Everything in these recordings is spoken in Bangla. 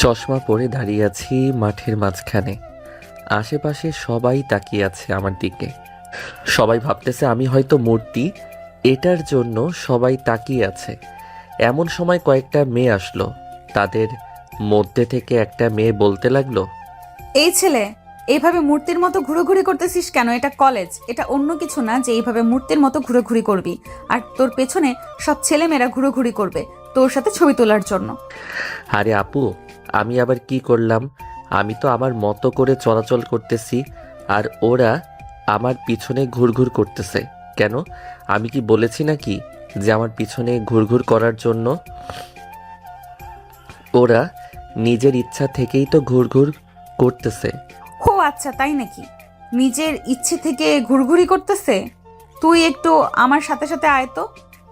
চশমা পরে দাঁড়িয়ে আছি মাঠের মাঝখানে। আশেপাশে সবাই তাকিয়ে আছে আমার দিকে। সবাই ভাবতেছে আমি হয়তো মূর্তি, এটার জন্য সবাই তাকিয়ে আছে। এমন সময় কয়েকটা মেয়ে আসলো। তাদের মধ্যে থেকে একটা মেয়ে বলতে লাগলো, এই ছেলে, এইভাবে মূর্তির মতো ঘুরোঘুরি করতেছিস কেন? এটা কলেজ, এটা অন্য কিছু না যে এইভাবে মূর্তির মতো ঘুরোঘুরি করবি। আর তোর পেছনে সব ছেলেমেয়েরা ঘুরোঘুরি করবে তোর সাথে ছবি তোলার জন্য। আরে আপু, আমি আবার কি করলাম? আমি তো আমার মতো করে চলাচল করতেছি, আর ওরা আমার পিছনে ঘুরঘুর করতেছে কেন? আমি কি বলেছি নাকি যে আমার পিছনে ঘুরঘুর করার জন্য? ওরা নিজের ইচ্ছা থেকেই তো ঘুরঘুর করতেছে। ও আচ্ছা, তাই নাকি? নিজের ইচ্ছে থেকে ঘুরঘুরি করতেছে? তুই একটু আমার সাথে সাথে আয় তো,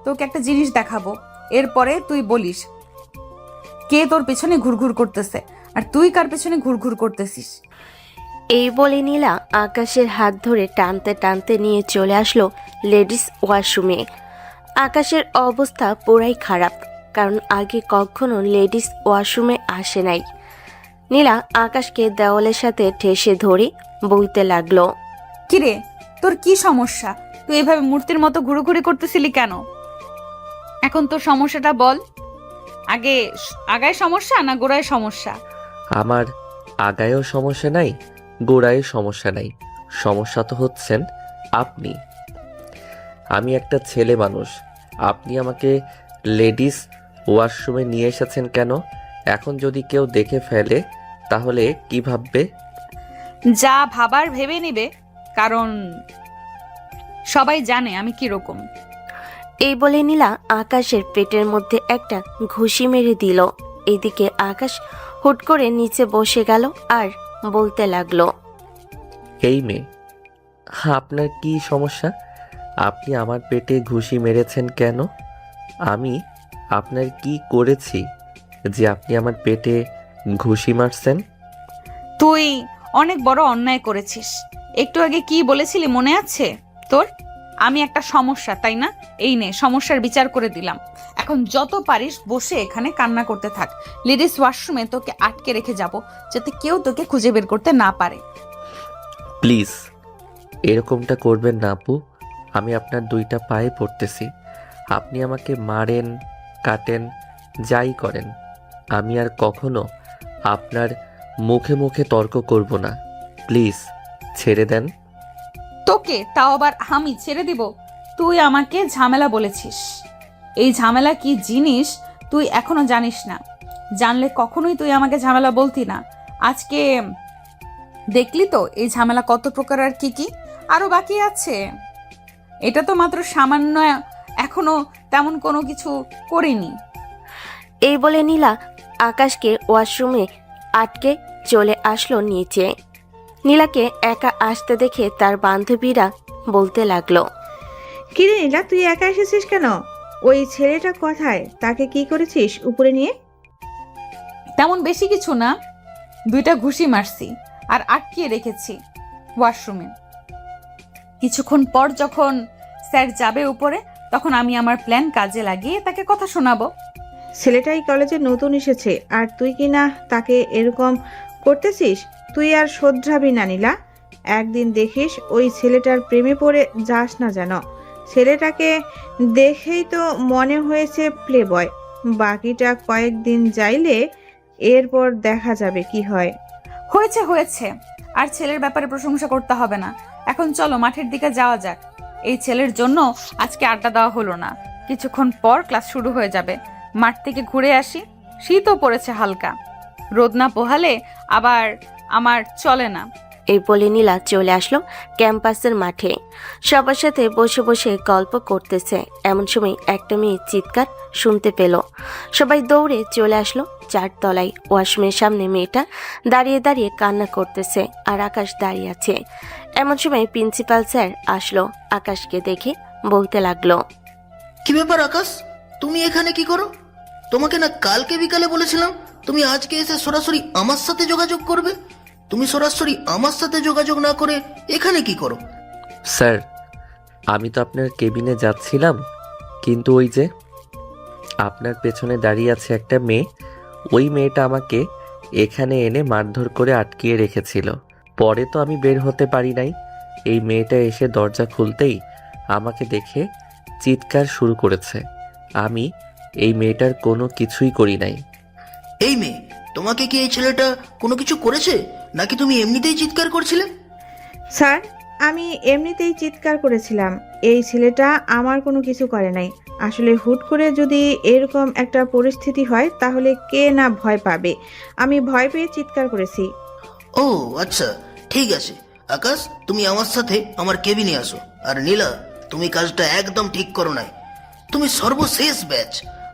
তোকে একটা জিনিস দেখাবো। এরপরে তুই বলিস কে তোর পেছনে ঘুরঘুর করতেছে আর তুই কার পেছনে ঘুরঘুর করতেছিস। এই বলে নীলা আকাশের হাত ধরে টানতে টানতে নিয়ে চলে আসলো লেডিস ওয়াশরুমে। আকাশের অবস্থা পুরাই খারাপ, কারণ আগে কখনো লেডিস ওয়াশরুমে আসে নাই। নীলা আকাশকে দেওয়ালের সাথে ঠেসে ধরে বলতে লাগলো, কিরে, তোর কি সমস্যা? তুই এভাবে মূর্তির মতো ঘুরোঘুরি করতেছিলি কেন? এখন তোর সমস্যাটা বল। আগে আগায় সমস্যা না গোড়ায় সমস্যা? আমার আগায়ও সমস্যা নাই, গোড়ায় সমস্যা নাই। সমস্যা তো হচ্ছেন আপনি। আমি একটা ছেলে মানুষ, আপনি আমাকে লেডিস ওয়াশরুমে নিয়ে এসেছেন কেন? এখন যদি কেউ দেখে ফেলে তাহলে কি ভাববে? যা ভাবার ভেবে নিবে, কারণ সবাই জানে আমি কি রকম। এই বলে নীলা আকাশের পেটের মধ্যে একটা ঘুষি মেরে দিল। এদিকে আকাশ হুট করে নিচে বসে গেল আর বলতে লাগলো, এই মেয়ে, আপনার কি সমস্যা? আপনি আমার পেটে ঘুষি মেরেছেন কেন? আমি আপনার কি করেছি যে আপনি আমার পেটে ঘুষি মারছেন? তুই অনেক বড় অন্যায় করেছিস। একটু আগে কি বলেছিলি মনে আছে তোর? আমি একটা সমস্যা, তাই না? এই নে, সমস্যার বিচার করে দিলাম। এখন যত পারিস বসে এখানে কান্না করতে থাক। লেডিস ওয়াশরুমে তোকে আটকে রেখে যাব, যাতে কেউ তোকে খুঁজে বের করতে না পারে। প্লিজ এরকমটা করবেন না আপু। আমি আপনার দুইটা পায়ে পড়তেছি। আপনি আমাকে মারেন, কাটেন, যাই করেন, আমি আর কখনো আপনার মুখে মুখে তর্ক করব না। প্লিজ ছেড়ে দেন। তোকে তাও আবার আমি ছেড়ে দিব? তুই আমাকে ঝামেলা বলেছিস। এই ঝামেলা কি জিনিস তুই এখনো জানিস না। জানলে কখনোই তুই আমাকে ঝামেলা বলতি না। আজকে দেখলি তো এই ঝামেলা কত প্রকার আর কি কি আরো বাকি আছে। এটা তো মাত্র সামান্য, এখনো তেমন কোনো কিছু করিনি। এই বলে নীলা আকাশকে ওয়াশরুমে আটকে চলে আসলো নিচে। নীলাকে একা আসতে দেখে তার বান্ধবীরা বলতে লাগলো, কিরে নীলা, তুই একা এসেছিস কেন? ওই ছেলেটা কোথায়? তাকে কি করেছিস উপরে নিয়ে? তেমন বেশি কিছু না, দুইটা ঘুষি মারছি আর আটকিয়ে রেখেছি ওয়াশরুমে। কিছুক্ষণ পর যখন স্যার যাবে উপরে, তখন আমি আমার প্ল্যান কাজে লাগিয়ে তাকে কথা শোনাবো। ছেলেটাই কলেজে নতুন এসেছে আর তুই কি না তাকে এরকম করতেছিস? তুই আর শোধরাবি না নীলা। একদিন দেখিস ওই ছেলেটার প্রেমে পড়ে যাস না যেন। ছেলেটাকে দেখেই তো মনে হয়েছে প্লে বয়। বাকিটা কয়েকদিন যাইলে এরপর দেখা যাবে কি হয়। হয়েছে হয়েছে, আর ছেলের ব্যাপারে প্রশংসা করতে হবে না। এখন চলো মাঠের দিকে যাওয়া যাক। এই ছেলের জন্য আজকে আড্ডা দেওয়া হলো না। কিছুক্ষণ পর ক্লাস শুরু হয়ে যাবে। মাঠ থেকে ঘুরে আসি। শীতও পড়েছে হালকা, রোদ না পোহালে আবার আমার চলে না। এই বলে নীলা চলে আসলো ক্যাম্পাসের মাঠে। সবার সাথে বসে বসে গল্প করতেছে। এমন সময় একটা মেয়ে চিৎকার শুনতে পেল। সবাই দৌড়ে চলে আসলো চারতলায়। ওয়াশরুমের সামনে মেয়েটা দাঁড়িয়ে দাঁড়িয়ে কান্না করতেছে আর আকাশ দাঁড়িয়ে আছে। এমন সময় প্রিন্সিপাল স্যার আসলো। আকাশকে দেখে বলতে লাগলো, কি ব্যাপার আকাশ, তুমি এখানে কি করো? তোমাকে না কালকে বিকালে বলেছিলাম তুমি আজকে এসে সরাসরি আমার সাথে যোগাযোগ করবে। তুমি সরাসরি আমার সাথে যোগাযোগ না করে এখানে কি করো? স্যার, আমি তো আপনার কেবিনে যাচ্ছিলাম, কিন্তু ওই যে আপনার পেছনে দাঁড়িয়ে আছে একটা মেয়ে, ওই মেয়েটা আমাকে এখানে এনে মারধর করে আটকিয়ে রেখেছিল। পরে তো আমি বের হতে পারি নাই। এই মেয়েটা এসে দরজা খুলতেই আমাকে দেখে চিৎকার শুরু করেছে। আমি এই মেয়েটার কোনো কিছুই করি নাই। এই মেয়ে, তোমাকে কি এই ছেলেটা কোনো কিছু করেছে, নাকি তুমি এমনিতেই চিৎকার করছিলে? স্যার, আমি এমনিতেই চিৎকার করেছিলাম। এই ছেলেটা আমার কোনো কিছু করে নাই। আসলে হুট করে যদি এরকম একটা পরিস্থিতি হয় তাহলে কে না ভয় পাবে। আমি ভয় পেয়ে চিৎকার করেছি। ও আচ্ছা, ঠিক আছে। আকাশ, তুমি আমার সাথে আমার কেবিনে আসো। আর নীলা, তুমি কাজটা একদম ঠিক করো নাই। তুমি সর্বশেষ ব্যাচ,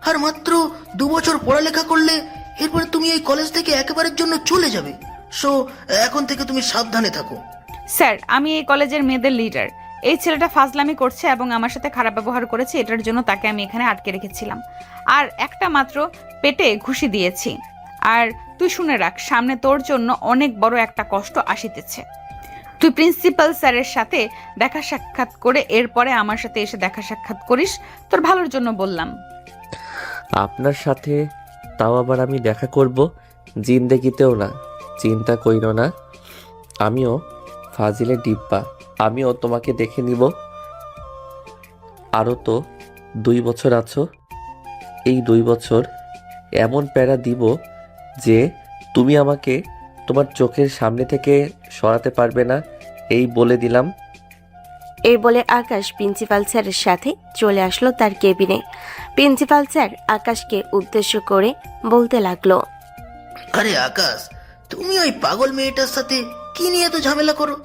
আর মাত্র 2 বছর পড়ালেখা করলে এরপরে তুমি এই কলেজ থেকে একেবারের জন্য চলে যাবে। সো এখন থেকে তুমি সাবধানে থাকো। স্যার, আমি এই কলেজের মেয়েদের লিডার। এই ছেলেটা ফাজলামি করছে এবং আমার সাথে খারাপ ব্যবহার করেছে, এটার জন্য তাকে আমি এখানে আটকে রেখেছিলাম। আর একটা মাত্র পেটে ঘুষি দিয়েছি। আর তুই শুনে রাখ, সামনে তোর জন্য অনেক বড় একটা কষ্ট আসিতেছে। তুই প্রিন্সিপাল স্যারের সাথে দেখা সাক্ষাৎ করে এরপরে আমার সাথে এসে দেখা সাক্ষাৎ করিস, তোর ভালোর জন্য বললাম। আপনার সাথে তাও আবার আমি দেখা করব? জিন্দেগিতেও না। চিন্তা কইরো না, আমিও ফাজিলের ডিব্বা। আমিও তোমাকে দেখে নিব। আরও তো 2 বছর আছো। এই 2 বছর এমন প্যারা দিব যে তুমি আমাকে তোমার চোখের সামনে থেকে সরাতে পারবে না, এই বলে দিলাম। এই বলে আকাশ প্রিন্সিপাল স্যারের সাথে চলে আসলো তার কেবিনে। প্রিন্সিপাল স্যার আকাশকে উদ্দেশ্য করে বলতে লাগলো, আরে আকাশ, তুমি ওই পাগল মেয়েটার সাথে কি নিয়ে এত ঝামেলা করো?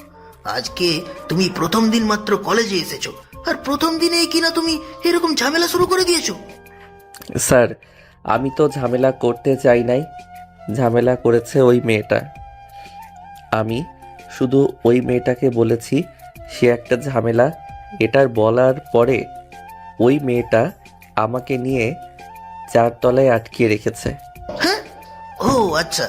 আজকে তুমি প্রথম দিন মাত্র কলেজে এসেছো, আর প্রথম দিনেই কিনা তুমি এরকম ঝামেলা শুরু করে দিয়েছো। স্যার, আমি তো ঝামেলা করতে চাই নাই, ঝামেলা করেছে ওই মেয়েটা। আমি শুধু ওই মেয়েটাকে বলেছি সে একটা ঝামেলা। এটার বলার পরে ওই মেয়েটা আমাকে নিয়ে 4 তলায় আটকিয়ে রেখেছে। হ্যাঁ, ও আচ্ছা।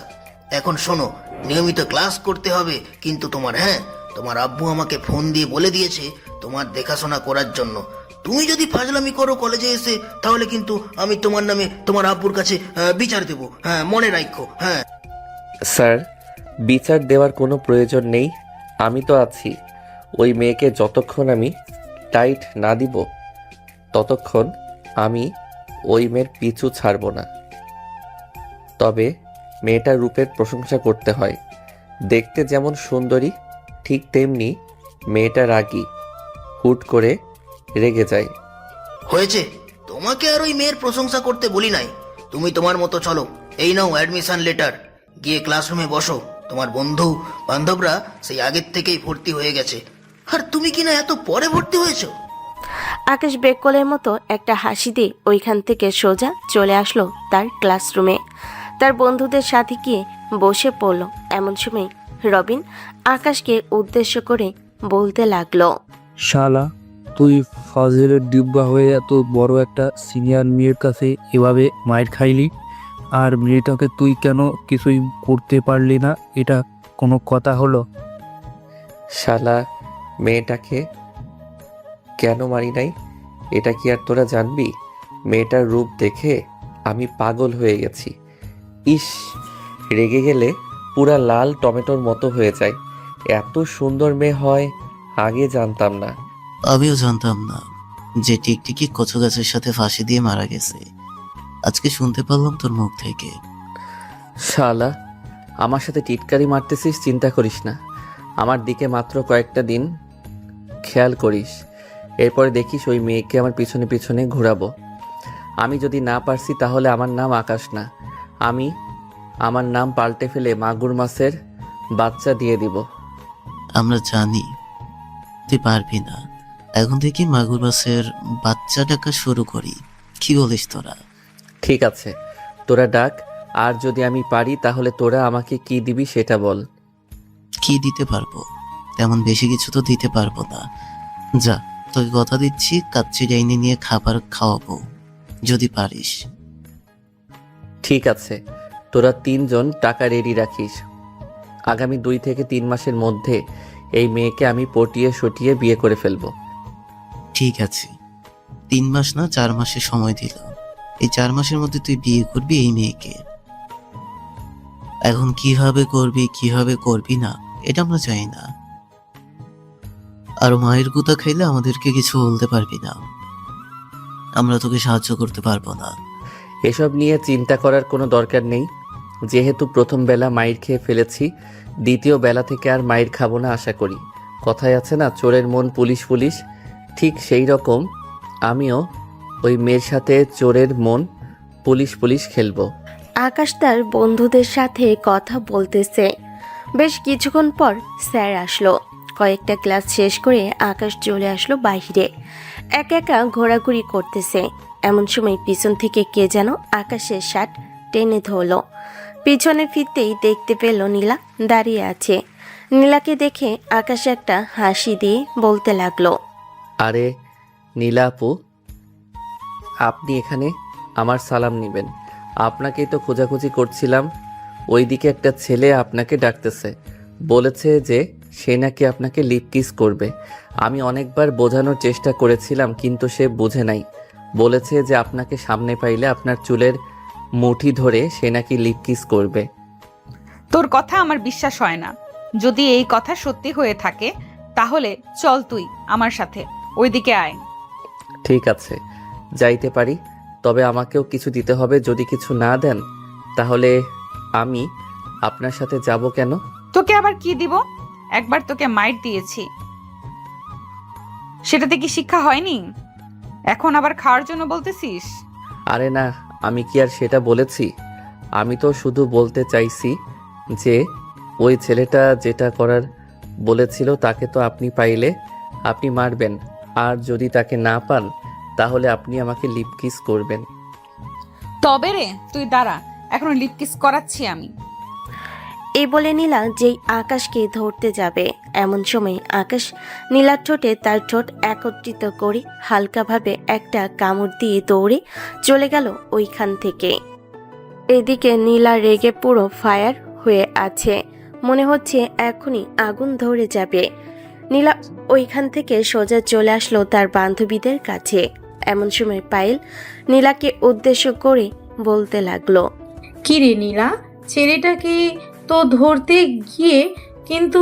এখন শোনো, নিয়মিত ক্লাস করতে হবে কিন্তু তোমার আব্বু আমাকে ফোন দিয়ে বলে দিয়েছে তোমার দেখাশোনা করার জন্য। তুমি যদি ফাজলামি করো কলেজে এসে, তাহলে কিন্তু আমি তোমার নামে তোমার আব্বুর কাছে বিচার দেবো। হ্যাঁ, মনে রাখো। হ্যাঁ স্যার, বিচার দেওয়ার কোনো প্রয়োজন নেই, আমি তো আছি। ওই মেয়েকে যতক্ষণ আমি টাইট না দিব ততক্ষণ আমি ওই মেয়ের পিছু ছাড়ব না। তবে মেয়েটার রূপের প্রশংসা করতে হয়। দেখতে যেমন সুন্দরী, ঠিক তেমনি মেয়েটা রাগী, হুট করে রেগে যায়। হয়েছে, তোমাকে আর ওই মেয়ের প্রশংসা করতে বলি নাই। তুমি তোমার মতো চলো। এই নাও অ্যাডমিশন লেটার, গিয়ে ক্লাসরুমে বসো। তোমার বন্ধু বান্ধবরা সেই আগের থেকেই ভর্তি হয়ে গেছে, আর তুমি কিনা এত পরে ভর্তি হয়েছো। আকাশ বেকলের মতো একটা হাসি দিয়ে ওইখান থেকে সোজা চলে আসলো তার ক্লাসরুমে। তার বন্ধুদের সাথে গিয়ে বসে পড়ল। এমন সময় রবিন আকাশকে উদ্দেশ্য করে বলতে লাগলো, শালা, তুই ফাজিলের ডিব্বা হয়ে এত বড় একটা সিনিয়র মেয়ের কাছে এভাবে মায়ের খাইলি, আর মেয়েটাকে তুই কেন কিছুই করতে পারলি না? এটা কোনো কথা হলো? শালা, মেয়েটাকে কেন মারি নাই এটা কি আর তোরা জানবি? মেয়েটার রূপ দেখে আমি পাগল হয়ে গেছি। ইস, রেগে গেলে পুরা লাল টমেটোর মতো হয়ে যায়। এত সুন্দর মেয়ে হয় আগে জানতাম না। আমিও জানতাম না যে টিকটিকি কচু গাছের সাথে ফাঁসি দিয়ে মারা গেছে। আজকে শুনতে পারলাম তোর মুখ থেকে। শালা, আমার সাথে টিটকারি মারতেছিস, চিন্তা করিস না। আমার দিকে মাত্র কয়েকটা দিন খেয়াল করিস, এরপরে দেখিস ওই মেয়েকে আমার পিছনে পিছনে ঘোরাবো। আমি যদি না পারছি তাহলে আমার নাম আকাশ না, আমি আমার নাম পাল্টে ফেলে মাগুর মাছের বাচ্চা দিয়ে দিব। আমরা জানি তুই পারবি না। এখন থেকে মাগুর মাছের বাচ্চা ডাকা শুরু করি, কি বলিস তোরা? ঠিক আছে, তোরা ডাক। আর যদি আমি পারি তাহলে তোরা আমাকে কি দিবি সেটা বল। কি দিতে পারবো? তেমন বেশি কিছু তো দিতে পারবো না। যা, তোকে কথা দিচ্ছি, কাচ্চি ডাইনি নিয়ে খাবার খাওয়াবো যদি পারিস। ঠিক আছে, তোরা 3 জন টাকা রেডি রাখিস। আগামী 2 থেকে 3 মাসের মধ্যে এই মেয়েকে আমি পটিয়ে সটিয়ে বিয়ে করে ফেলবো। ঠিক আছে, 3 মাস না 4 মাসের সময় দিলাম। এই 4 মাসের মধ্যে তুই বিয়ে করবি এই মেয়েকে। এখন কিভাবে করবি না এটা আমরা চাই না। আর মায়ের গুতা খাইলে আমাদেরকে কিছু বলতে পারবি না, আমরা তোকে সাহায্য করতে পারবো না। এসব নিয়ে চিন্তা করার কোনো দরকার নেই। যেহেতু প্রথম বেলা মাইর খেয়ে ফেলেছি, দ্বিতীয় বেলা থেকে আর মাইর খাবো না আশা করি। কথায় আছে না, চোরের মন পুলিশ পুলিশ, ঠিক সেই রকম আমিও ওই মেয়ের সাথে চোরের মন পুলিশ পুলিশ খেলবো। আকাশ তার বন্ধুদের সাথে কথা বলতেছে। বেশ কিছুক্ষণ পর স্যার আসলো। কয়েকটা ক্লাস শেষ করে আকাশ চলে আসলো বাইরে। একা একা ঘোরাঘুরি করতেছে। এমন সময় পিছন থেকে কে যেন আকাশের শার্ট টেনে ধরলো। পিছনে ফিরতেই দেখতে পেল নীলা দাঁড়িয়ে আছে। নীলাকে দেখে আকাশ একটা হাসি দিয়ে বলতে লাগলো, আরে নীলা আপু, আপনি এখানে? আমার সালাম নেবেন। আপনাকেই তো খোঁজাখুঁজি করছিলাম। ওইদিকে একটা ছেলে আপনাকে ডাকতেছে, বলেছে যে সে নাকি আপনাকে লিপ কিস করবে। আমি অনেকবার বোঝানোর চেষ্টা করেছিলাম কিন্তু সে বোঝে নাই। বলেছে যে আপনাকে সামনে পাইলে আপনার চুলের মুঠি ধরে সে নাকি লিপ কিস করবে। তোর কথা আমার বিশ্বাস হয় না। যদি এই কথা সত্যি হয়ে থাকে তাহলে চল তুই আমার সাথে ওইদিকে আয়। ঠিক আছে, যাইতে পারি, তবে আমাকেও কিছু দিতে হবে। যদি কিছু না দেন তাহলে আমি আপনার সাথে যাব কেন? তোকে আবার কি দিব? একবার তোকে মাইর দিয়েছি, সেটাতে কি শিক্ষা হয়নি? এখন আবার খাওয়ার জন্য বলতেছিস? আরে না, আমি কি আর সেটা বলেছি? আমি তো শুধু বলতে চাইছি যে ওই ছেলেটা যেটা করার বলেছিল তাকে তো আপনি পাইলে আপনি মারবেন, আর যদি তাকে না পান তাহলে আপনি আমাকে লিপ কিস করবেন। তবে রে তুই দাঁড়া, এখন লিপ কিস করাচ্ছি আমি। এই বলে নীলা যেই আকাশকে ধরতে যাবে এমন সময় আকাশ নীলার ঠোঁটে তার ঠোঁট একত্রিত করে হালকাভাবে একটা কামড় দিয়ে দৌড়ে চলে গেল ওইখান থেকে। এদিকে নীলা রেগে পুরো ফায়ার হয়ে আছে, মনে হচ্ছে এখনই আগুন ধরে যাবে। নীলা ওইখান থেকে সোজা চলে আসলো তার বান্ধবীদের কাছে। এমন সময় পায়েল নীলাকে উদ্দেশ্য করে বলতে লাগলো, কি রে নীলা, ছেলেটাকে তো ধরতে গিয়ে কিন্তু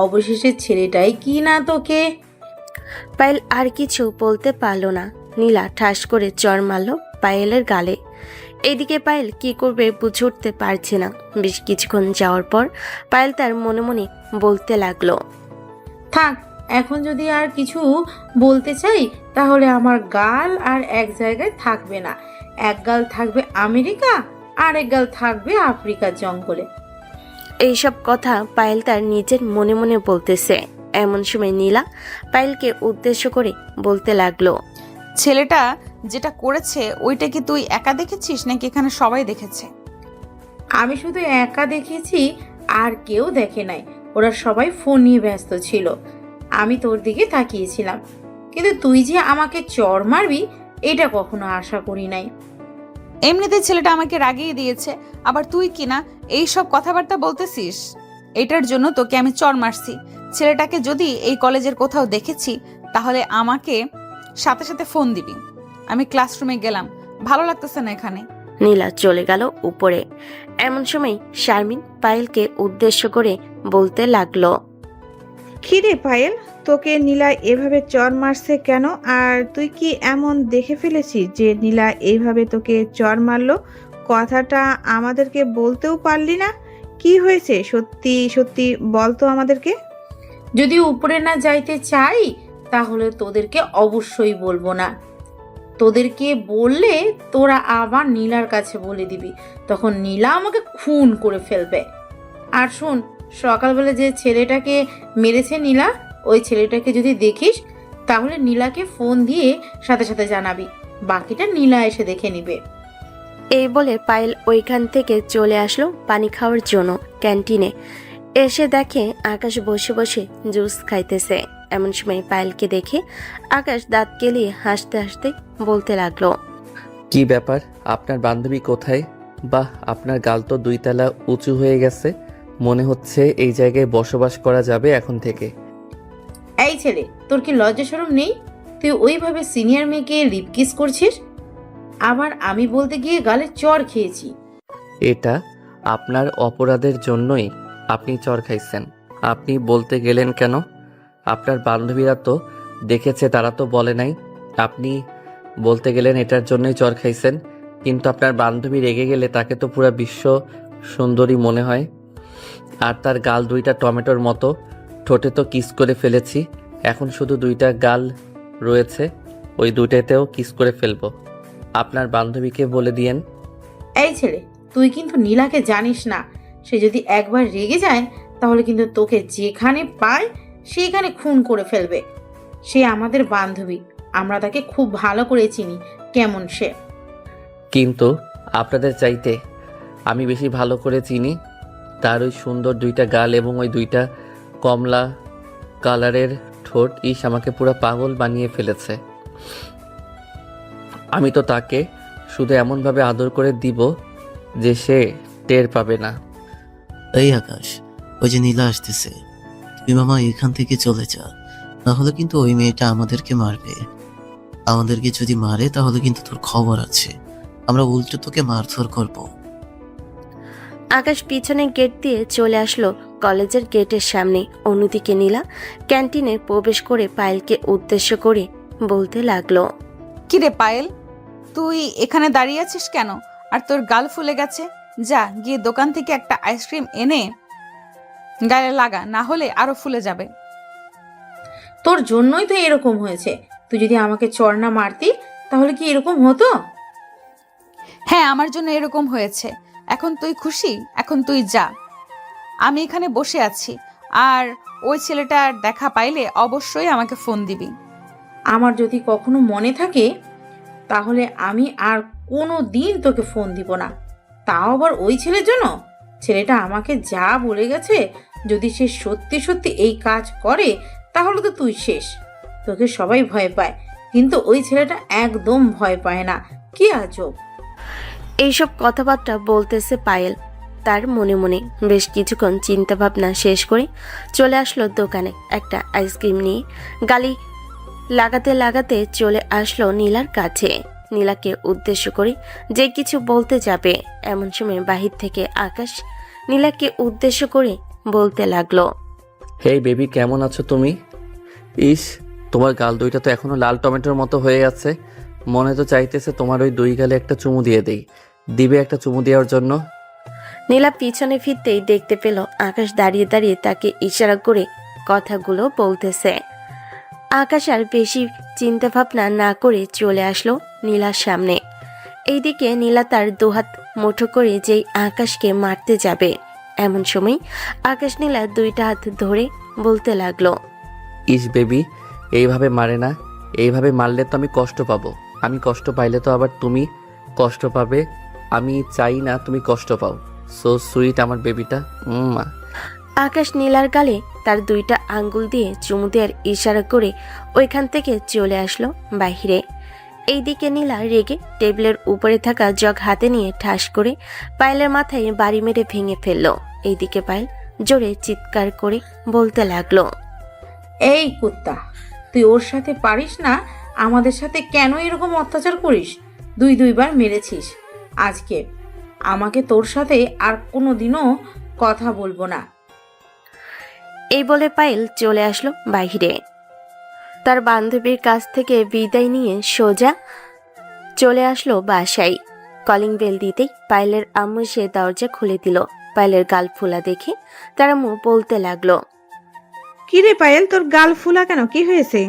অবশেষে ছেলেটাই কি না তোকে। পায়েল আর কিছু বলতে পারল না। নীলা ঠাস করে চড় মারল পায়েলের গালে। এদিকে পায়েল কি করবে বুঝে উঠতে পারছে না। বেশ কিছুক্ষণ যাওয়ার পর পায়েল তার মনে মনে বলতে লাগলো, থাক, এখন যদি আর কিছু বলতে চাই তাহলে আমার গাল আর এক জায়গায় থাকবে না। এক গাল থাকবে আমেরিকা, আর এক গাল থাকবে আফ্রিকার জঙ্গলে। এইসব কথা পায়েল তার নিজের মনে মনে বলতেছে। এমন সময় নীলা পায়েলকে উদ্দেশ্য করে বলতে লাগলো, ছেলেটা যেটা করেছে ওইটা কি তুই একা দেখেছিস নাকি এখানে সবাই দেখেছে? আমি শুধু একা দেখেছি, আর কেউ দেখে নাই। ওরা সবাই ফোন নিয়ে ব্যস্ত ছিল। আমি তোর দিকে তাকিয়েছিলাম, কিন্তু তুই যে আমাকে চড় মারবি এটা কখনো আশা করি নাই। এমনিতে ছেলেটা আমাকে রাগিয়ে দিয়েছে, আবার তুই কিনা এই সব কথাবার্তা বলতেছিস। এটার জন্য তোকে আমি চড় মারছি। ছেলেটাকে যদি এই কলেজের কোথাও দেখেছি তাহলে আমাকে সাথে সাথে ফোন দিবি। আমি ক্লাসরুমে গেলাম, ভালো লাগতেছে না এখানে। নীলা চলে গেল উপরে। এমন সময় শারমিন পায়েলকে উদ্দেশ্য করে বলতে লাগলো, কি রে পায়েল, তোকে নীলা এভাবে চড় মারছে কেন? আর তুই কি এমন দেখে ফেলেছিস যে নীলা এইভাবে তোকে চড় মারলো? কথাটা আমাদেরকে বলতেও পারলি না। কি হয়েছে সত্যি সত্যি বলতো আমাদেরকে। যদি উপরে না যাইতে চাই তাহলে তোদেরকে অবশ্যই বলবো না। তোদেরকে বললে তোরা আবার নীলার কাছে বলে দিবি, তখন নীলা আমাকে খুন করে ফেলবে। আর শোন, সকালবেলা যে ছেলেটাকে মেরেছে নীলা, ওই ছেলেটাকে যদি দেখিস তাহলে নীলাকে ফোন দিয়ে সাথে সাথে জানাবি। বাকিটা নীলা এসে দেখে নিবে। এই বলে পায়েল ওইখান থেকে চলে আসলো পানি খাওয়ার জন্য ক্যান্টিনে। এসে দেখে আকাশ বসে বসে জুস খাইতেছে। এমন সময় পায়েলকে দেখে আকাশ দাঁত কেলিয়ে হাসতে হাসতে বলতে লাগলো, কি ব্যাপার, আপনার বান্ধবী কোথায়? বাহ, আপনার গাল তো 2 তলা উঁচু হয়ে গেছে। মনে হচ্ছে এই জায়গায় বসবাস করা যাবে এখন থেকে। এই ছেলে, তোর কি লজ্জা শরম নেই? তুই ওইভাবে সিনিয়র মেয়েকে লিপ কিস করছিস, আবার আমি বলতে গিয়ে গালে চড় খেয়েছি। এটা আপনার অপরাধের জন্যই আপনি চর খাইছেন। আপনি বলতে গেলেন কেন? আপনার বান্ধবীরা তো দেখেছে, তারা তো বলে নাই। আপনি বলতে গেলেন এটার জন্যই চর খাইছেন, কিন্তু আপনার বান্ধবী রেগে গেলে তাকে তো পুরো বিশ্ব সুন্দরী মনে হয়। আর তার গাল দুইটা টমেটোর মতো, ঠোঁটে তো কিস করে ফেলেছি, এখন শুধু দুইটা গাল রয়েছে, ওই দুইটাতেও কিস করে ফেলবো। আপনার বান্ধবীকে বলে দিয়েন। এই ছেলে, তুই কিন্তু নীলাকে জানিস না। সে যদি একবার রেগে যায় তাহলে কিন্তু তোকে যেখানে পায় সেখানে খুন করে ফেলবে। সে আমাদের বান্ধবী, আমরা তাকে খুব ভালো করে চিনি কেমন সে। কিন্তু আপনাদের চাইতে আমি বেশি ভালো করে চিনি। তার ওই সুন্দর দুইটা গাল এবং ওই দুইটা কমলা কালারের ঠোঁট আমাকে পুরো পাগল বানিয়ে ফেলেছে। আমি তো তাকে শুধু এমনভাবে আদর করে দিব যে সে টের পাবে না। এই আকাশ, ওই যে নীলা আসতেছে, তুই মামা এখান থেকে চলে যা, নাহলে কিন্তু ওই মেয়েটা আমাদেরকে মারবে। আমাদেরকে যদি মারে তাহলে কিন্তু তোর খবর আছে, আমরা উল্টো তোকে মারধর করব। আকাশ পিছনে গেট দিয়ে চলে আসলো কলেজের গেটের সামনে। অন্যদিকে নীলা ক্যান্টিনে প্রবেশ করে পায়েলকে উদ্দেশ্য করে বলতে লাগলো, কিরে পায়েল, তুই এখানে দাঁড়িয়ে আছিস কেন? আর তোর গাল ফুলে গেছে, যা গিয়ে দোকান থেকে একটা আইসক্রিম এনে গালে লাগা, না হলে আরো ফুলে যাবে। তোর জন্যই তো এরকম হয়েছে। তুই যদি আমাকে চড় না মারতি তাহলে কি এরকম হতো? হ্যাঁ, আমার জন্য এরকম হয়েছে। এখন তুই খুশি? এখন তুই যা, আমি এখানে বসে আছি। আর ওই ছেলেটার দেখা পাইলে অবশ্যই আমাকে ফোন দিবি। আমার যদি কখনো মনে থাকে তাহলে আমি আর কোনো দিন তোকে ফোন দিব না, তাও আবার ওই ছেলের জন্য। ছেলেটা আমাকে যা বলে গেছে, যদি সে সত্যি সত্যি এই কাজ করে তাহলে তো তুই শেষ। তোকে সবাই ভয় পায়, কিন্তু ওই ছেলেটা একদম ভয় পায় না। কি আজব! এইসব কথাবার্তা বলতেছে পায়েল তার মনে মনে। বেশ কিছুক্ষণ চিন্তা ভাবনা শেষ করে চলে আসলো দোকানে একটা আইসক্রিম নিয়ে। গালি লাগাতে লাগাতে চলে আসলো নীলার কাছে। নীলাকে উদ্দেশ্য করে যে কিছু বলতে যাবে, এমন সময় বাহির থেকে আকাশ নীলাকে উদ্দেশ্য করে বলতে লাগলো, হেই বেবি, কেমন আছো তুমি? তোমার গাল দুইটা তো এখনো লাল টমেটোর মতো হয়ে আছে। মনে তো চাইতেছে তোমার ওই দুই গালে একটা চুমু দিয়ে দেই। দিবে একটা চুমু দেওয়ার জন্য? নীলা পিছনে ফিরতেই দেখতে পেল আকাশ দাঁড়িয়ে দাঁড়িয়ে তাকে ইশারা করে কথাগুলো বলতেছে। আকাশ আর বেশি চিন্তা ভাবনা না করে চলে আসলো নীলার সামনে। এইদিকে নীলা তার দুহাত মুঠো করে যেই আকাশকে মারতে যাবে, এমন সময় আকাশ নীলার দুইটা হাত ধরে বলতে লাগলো, বেবি, এইভাবে মারে না। এইভাবে মারলে তো আমি কষ্ট পাবো। আমি কষ্ট পাইলে তো আবার তুমি কষ্ট পাবে। আমি চাই না তুমি কষ্ট পাও। সো সুইট আমার বেবিটা। মা। আকাশ নীলার গালে তার দুইটা আঙ্গুল দিয়ে চুমু দেওয়ার ইশারা করে ওইখান থেকে চলে আসলো বাহিরে। এইদিকে নীলা রেগে টেবিলের উপরে থাকা জগ হাতে নিয়ে ঠাস করে পায়েলের মাথায় বাড়ি মেরে ভেঙে ফেললো। এইদিকে পায়েল জোরে চিৎকার করে বলতে লাগলো, এই কুত্তা, তুই ওর সাথে পারিস না, আমাদের সাথে কেন এরকম অত্যাচার করিস? দুইবার মেরেছিস। আজকে আমাকে তোর সাথে আর কোনো দিনও কথা বলবো না। এই বলে পায়েল চলে আসলো বাহিরে। তার বান্ধবীর কাছ থেকে বিদায় নিয়ে সোজা চলে আসলো বাসায়। কলিং বেল দিতেই পায়েলের আম্মু সে দরজা খুলে দিল। পায়েলের গাল ফোলা দেখে তার আম্মু বলতে লাগলো, কিরে পায়েল, তোর গাল ফুলা কেন? কি হয়েছে?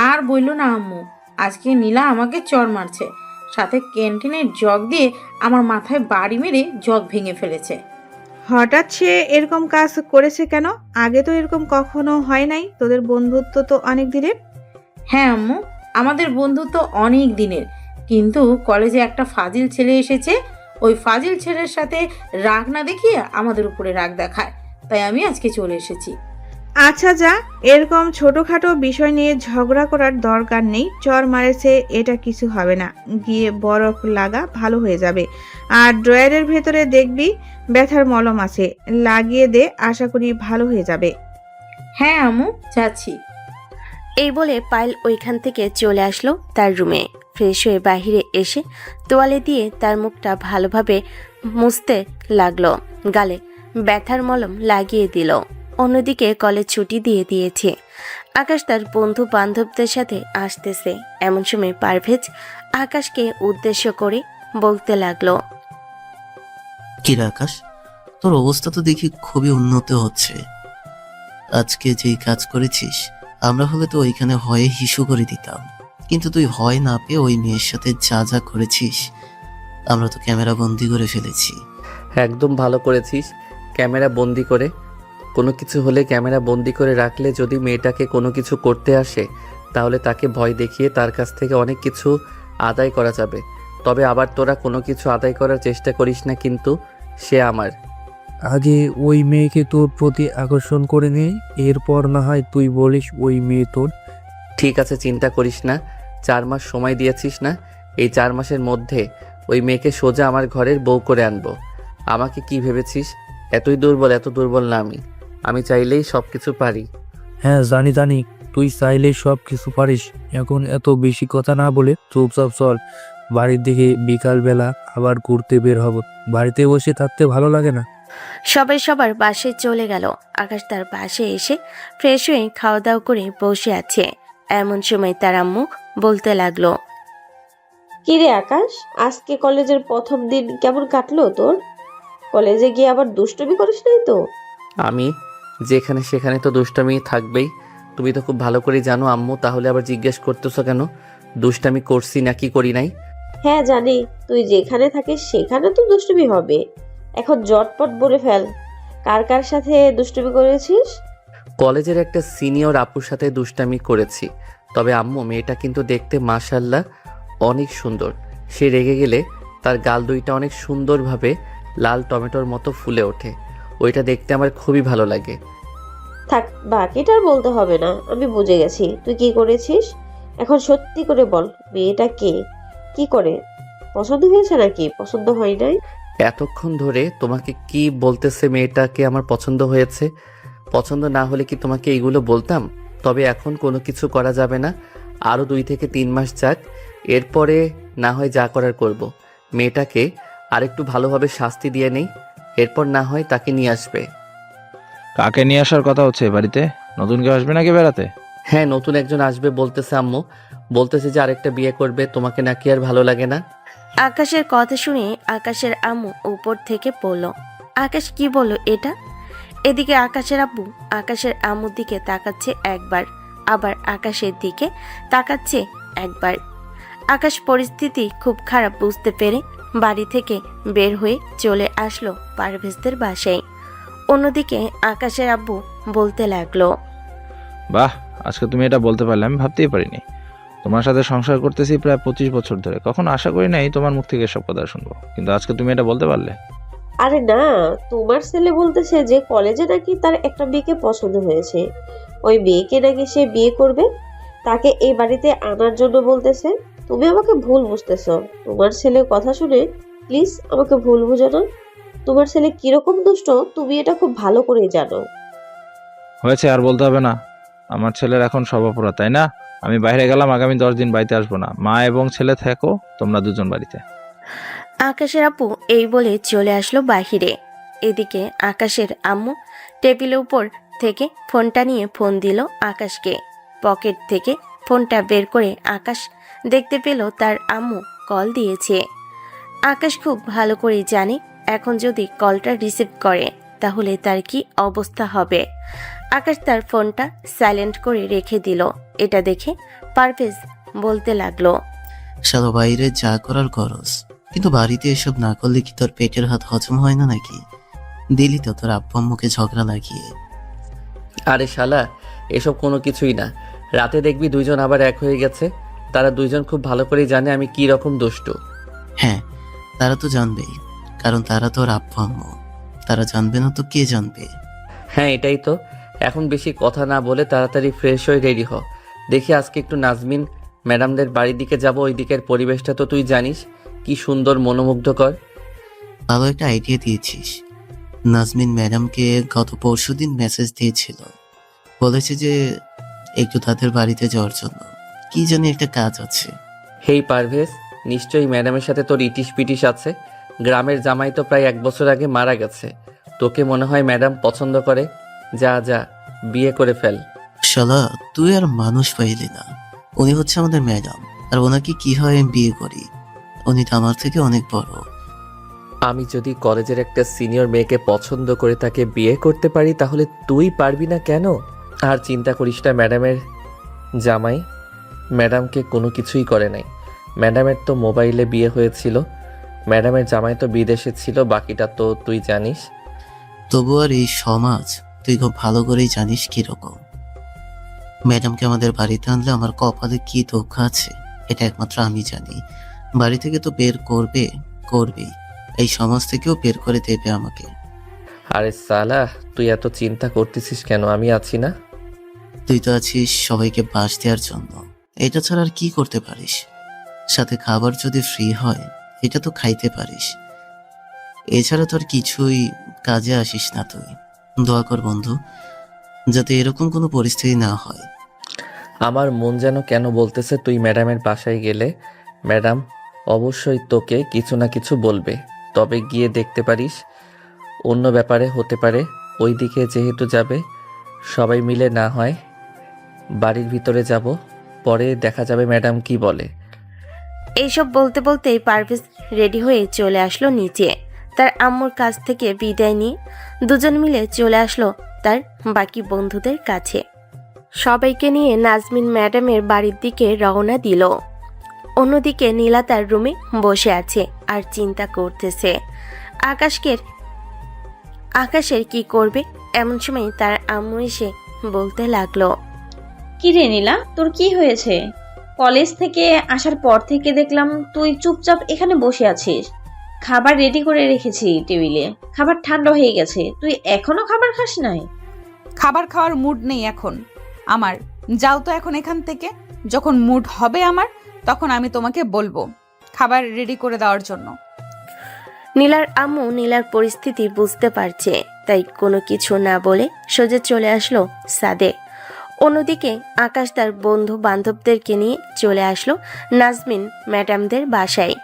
আর বলল না আম্মু, আজকে নীলা আমাকে চড় মারছে, সাথে ক্যান্টিনের জগ দিয়ে আমার মাথায় বাড়ি মেরে জগ ভেঙে ফেলেছে। হঠাৎ সে এরকম কাজ করেছে কেন? আগে তো এরকম কখনো হয় নাই। তোদের বন্ধুত্ব তো অনেক দিনের। হ্যাঁ আম্মু, আমাদের বন্ধুত্ব অনেক দিনের, কিন্তু কলেজে একটা ফাজিল ছেলে এসেছে। ওই ফাজিল ছেলের সাথে রাগ না দেখিয়ে আমাদের উপরে রাগ দেখায়, তাই আমি আজকে চলে এসেছি। আচ্ছা যা, এরকম ছোটখাটো বিষয় নিয়ে ঝগড়া করার দরকার নেই। চর মারেছে, এটা কিছু হবে না। গিয়ে বরফ লাগা, ভালো হয়ে যাবে। আর ড্রয়ারের ভেতরে দেখবি ব্যথার মলম আছে, লাগিয়ে দে, আশা করি ভালো হয়ে যাবে। হ্যাঁ আম্মু, যাচ্ছি। এই বলে পায়েল ওইখান থেকে চলে আসলো তার রুমে। ফ্রেশ হয়ে বাহিরে এসে তোয়ালে দিয়ে তার মুখটা ভালোভাবে মুছতে লাগলো, গালে ব্যথার মলম লাগিয়ে দিল। অন্যদিকে কলেজ ছুটি দিয়ে দিয়েছে। আকাশ তার বন্ধু বান্ধবদের সাথে আসতেছে। এমন সময় পারভেজ আকাশকে উদ্দেশ্য করে বলতে লাগলো, কি রে আকাশ, তোর অবস্থা তো দেখি খুবই উন্নত হচ্ছে। আজকে যেই কাজ করেছিস, আমরা হলে তো ওইখানে হয়ে হিসু করে দিতাম, কিন্তু তুই ভয় না পেয়ে ওই মেয়ের সাথে যা যা করেছিস আমরা তো ক্যামেরা বন্দি করে ফেলেছি। একদম ভালো করেছিস ক্যামেরা বন্দি করে। কোনো কিছু হলে ক্যামেরা বন্দি করে রাখলে যদি মেয়েটাকে কোনো কিছু করতে আসে তাহলে তাকে ভয় দেখিয়ে তার কাছ থেকে অনেক কিছু আদায় করা যাবে। তবে আবার তোরা কোনো কিছু আদায় করার চেষ্টা করিস না, কিন্তু সে আমার। আগে ওই মেয়েকে তোর প্রতি আকর্ষণ করে নে, এরপর না হয় তুই বলিস ওই মেয়ে তোর। ঠিক আছে, চিন্তা করিস না। 4 মাস সময় দিয়েছিস না, এই 4 মাসের মধ্যে ওই মেয়েকে সোজা আমার ঘরের বউ করে আনবো। আমাকে কি ভেবেছিস এতই দুর্বল? এত দুর্বল না আমি চাইলেই সব কিছু পারি। হ্যাঁ জানি, তুই চাইলেই সব কিছু পারিস। এখন এত বেশি কথা না বলে চুপচাপ চল বাড়ির দিকে, বিকালবেলা আবার ঘুরতে বের হব। বাড়িতে বসে থাকতে ভালো লাগে না। সবাই সবার বাসায় চলে গেল। আকাশ তার বাসায় এসে ফ্রেশ হয়ে খাওয়া দাওয়া করে বসে আছে। এমন সময় তার আম্মু বলতে লাগলো, কিরে আকাশ, আজকে কলেজের প্রথম দিন কেমন কাটলো তোর? কলেজে গিয়ে আবার দুষ্টুমি করিস নাই তো? আমি যেখানে সেখানে তো দুষ্টামি থাকবেই, তুমি তো খুব ভালো করে জানো আম্মু। তাহলে আবার জিজ্ঞেস করতেছো কেন দুষ্টামি করছি নাকি করি নাই? হ্যাঁ জানি, তুই যেখানে থাকিস সেখানে তো দুষ্টুমি হবে। এখন জটপট বলে ফেল, কার কার সাথে দুষ্টুমি করেছিস? কলেজের একটা সিনিয়র আপুর সাথে দুষ্টামি করেছি। তবে আম্মু মেয়েটা কিন্তু দেখতে মাশাআল্লাহ অনেক সুন্দর। সে রেগে গেলে তার গাল দুইটা অনেক সুন্দরভাবে লাল টমেটোর মতো ফুলে ওঠে। ওইটা দেখতে আমার খুবই ভালো লাগে। থাক, বাকিটার বলতে হবে না, আমি বুঝে গেছি তুই কি করেছিস। এখন সত্যি করে বল, মেয়েটা কে, কি করে? পছন্দ হয়েছে নাকি পছন্দ হয় নাই? এতক্ষণ ধরে তোমাকে কি বলতেছে মেয়েটাকে আমার পছন্দ হয়েছে? পছন্দ না হলে কি তোমাকে এইগুলো বলতাম? তবে এখন কোনো কিছু করা যাবে না, আরও 2 থেকে 3 মাস যাক, এরপরে না হয় যা করার করব। মেয়েটাকে আরেকটু ভালোভাবে শাস্তি দিয়ে নেই, এরপর না হয় তাকে নিয়ে আসবে। কাকে নিয়ে আসার কথা হচ্ছে বাড়িতে? নতুন কেউ আসবে নাকি বেড়াতে? হ্যাঁ, নতুন একজন আসবে বলতেছে আম্মু। বলতেছে যে আরেকটা বিয়ে করবে। তোমাকে নাকি আর ভালো লাগে না? আকাশের কথা শুনে আকাশের আম্মু উপর থেকে বলল, আকাশ কি বলল এটা? এদিকে আকাশের আব্বু আকাশের আম্মুর দিকে তাকাচ্ছে একবার, আবার আকাশের দিকে তাকাচ্ছে একবার। আকাশ পরিস্থিতি খুব খারাপ বুঝতে পেরে বাড়ি থেকে বের হয়ে চলে আসলো পারভেজদের বাসায়। অন্যদিকে আকাশের আব্বু বলতে লাগলো, বাহ, আজকে তুমি এটা বলতে পারলে আমি ভাবতেই পারিনি। তোমার সাথে সংসার করতেছি প্রায় 25 বছর ধরে, কখনো আশা করি নাই তোমার মুখ থেকে এসব কথা শুনবো, কিন্তু আজকে তুমি এটা বলতে পারলে। আরে না, তোমার ছেলে বলতেছে যে কলেজে নাকি তার একটা মেয়েকে পছন্দ হয়েছে, ওই মেয়েকে নাকি সে বিয়ে করবে, তাকে এই বাড়িতে আনার জন্য বলতেছে। তুমি আমাকে ভুল বুঝতেছো। তোমার ছেলের কথা শুনে প্লিজ আমাকে ভুল বুঝো না। তোমার ছেলে কিরকম দুষ্ট তুমি এটা খুব ভালো করেই জানো। হয়েছে, আর বলতে হবে না। আমার ছেলের এখন সব অপরাধ, তাই না? আমি বাইরে গেলাম, আগামী 10 দিন বাড়িতে আসবো না। মা এবং ছেলে থাকো তোমরা দুজন বাড়িতে। আকাশের আপু এই বলে চলে আসলো বাহিরে। এদিকে আকাশের আম্মু টেবিলের উপর থেকে ফোনটা নিয়ে ফোন দিল আকাশকে। পকেট থেকে ফোনটা বের করে আকাশ দেখতে পেল তার আম্মু কল দিয়েছে। আকাশ খুব ভালো করেই জানে এখন যদি কলটা রিসিভ করে তাহলে তার কি অবস্থা হবে। আকাশ তার ফোনটা সাইলেন্ট করে রেখে দিল। এটা দেখে পারভেজ বলতে লাগলো, শালা বাইরে যা করার করস, কিন্তু বাড়িতে এসব না করলে কি তোর পেটের হাত হজম হয় না নাকি? দিলি তো তোর আব্বু আম্মুকে ঝগড়া লাগিয়ে। আরে শালা, এসব কোনো কিছুই না। রাতে দেখবি 2 জন আবার এক হয়ে গেছে। তারা 2 জন খুব ভালো করেই জানে আমি কি রকম দুষ্টু। হ্যাঁ, তারা তো জানবেই, কারণ তারা তোর আব্বু আম্মু। তারা জানবে না তো কে জানবে? হ্যাঁ, এটাই তো। এখন বেশি কথা না বলে তাড়াতাড়ি ফ্রেশ হয়ে রেডি হ। দেখি আজকে একটু নাজমিন ম্যাডামদের বাড়ির দিকে যাব। ওই দিকের পরিবেশটা তো তুই জানিস কি সুন্দর, মনোমুগ্ধকর। ভালো একটা আইডিয়া দিয়েছিস। নাজমিন ম্যাডামকে গত পরশুদিন মেসেজ দিয়েছিল, বলেছে যে একটু তাদের বাড়িতে যাওয়ার জন্য। কি জানি একটা কাজ আছে। হেই পারভেজ, নিশ্চয়ই ম্যাডামের সাথে তোর ইটিশ পিটিশ আছে। গ্রামের জামাই তো প্রায় 1 বছর আগে মারা গেছে। তোকে মনে হয় ম্যাডাম পছন্দ করে। যা যা বিয়ে করে ফেল। শালা তুই আর মানুষ পাইলি না। উনি হচ্ছে আমাদের ম্যাডাম, আর ওনাকে কি হয় আমি বিয়ে করি? উনি তো আমার থেকে অনেক বড়। আমি যদি কলেজের একটা সিনিয়র মেয়েকে পছন্দ করে তাকে বিয়ে করতে পারি, তাহলে তুই পারবি না কেন? আর চিন্তা করিস না, ম্যাডামের জামাই ম্যাডামকে কোনো কিছুই করে নাই। ম্যাডামের তো মোবাইলে বিয়ে হয়েছিল। ম্যাডামের জামাই তো বিদেশে ছিল, বাকিটা তো তুই জানিস। তবু আর এই সমাজ তুই খুব ভালো করেই জানিস কিরকম। ম্যাডামকে আমাদের বাড়িতে আনলে আমার কপালে কি দুঃখ আছে এটা একমাত্র আমি জানি। বাড়ি থেকে তো বের করবেই, এই সমাজ থেকেও বের করে দেবে আমাকে। আরে সালা, তুই এত চিন্তা করতেছিস কেন? আমি আছি না? তুই তো আছিস সবাইকে বাস দেওয়ার জন্য, এটা ছাড়া আর কি করতে পারিস? সাথে খাবার যদি ফ্রি হয় এটা তো খাইতে পারিস। এছাড়া তোর কিছুই কাজে আসিস না তুই। দোয়া কর বন্ধু, যাতে এরকম কোনো পরিস্থিতি না হয়। আমার মন যেন কেন বলতেছে তুই ম্যাডামের বাসায় গেলে ম্যাডাম অবশ্যই তোকে কিছু না কিছু বলবে। তবে গিয়ে দেখতে পারিস, অন্য ব্যাপারে হতে পারে। ওই দিকে যেহেতু যাবে, সবাই মিলে না হয় বাড়ির ভিতরে যাব, পরে দেখা যাবে ম্যাডাম কি বলে। এইসব বলতে বলতেই পারভেজ রেডি হয়ে চলে আসলো নিচে। তার আম্মুর কাছ থেকে বিদায় নিয়ে দুজন মিলে চলে আসলো তার বাকি বন্ধুদের কাছে। সবাইকে নিয়ে নাজমিন ম্যাডামের বাড়ির দিকে রওনা দিল। অন্যদিকে নীলা তার রুমে বসে আছে আর চিন্তা করতেছে আকাশের কি করবে। এমন সময় তার আম্মু এসে বলতে লাগলো, কি রে নীলা, তোর কি হয়েছে? কলেজ থেকে আসার পর থেকে দেখলাম তুই চুপচাপ এখানে বসে আছিস। খাবার রেডি করে রেখেছি টেবিলে, খাবার ঠান্ডা হয়ে গেছে, তুই এখনো খাবার খাস নাই? খাবার খাওয়ার মুড নেই এখন আমার। যাও তো এখন এখান থেকে। যখন মুড হবে আমার, তখন আমি তোমাকে বলবো খাবার রেডি করে দেওয়ার জন্য। নীলার আম্মু নীলার পরিস্থিতি বুঝতে পারছে, তাই কোনো কিছু না বলে সোজা চলে আসলো ছাদে। অন্যদিকে আকাশ তার বন্ধু বান্ধবদেরকে নিয়ে চলে আসলো নাজমিন ম্যাডামদের বাসায়।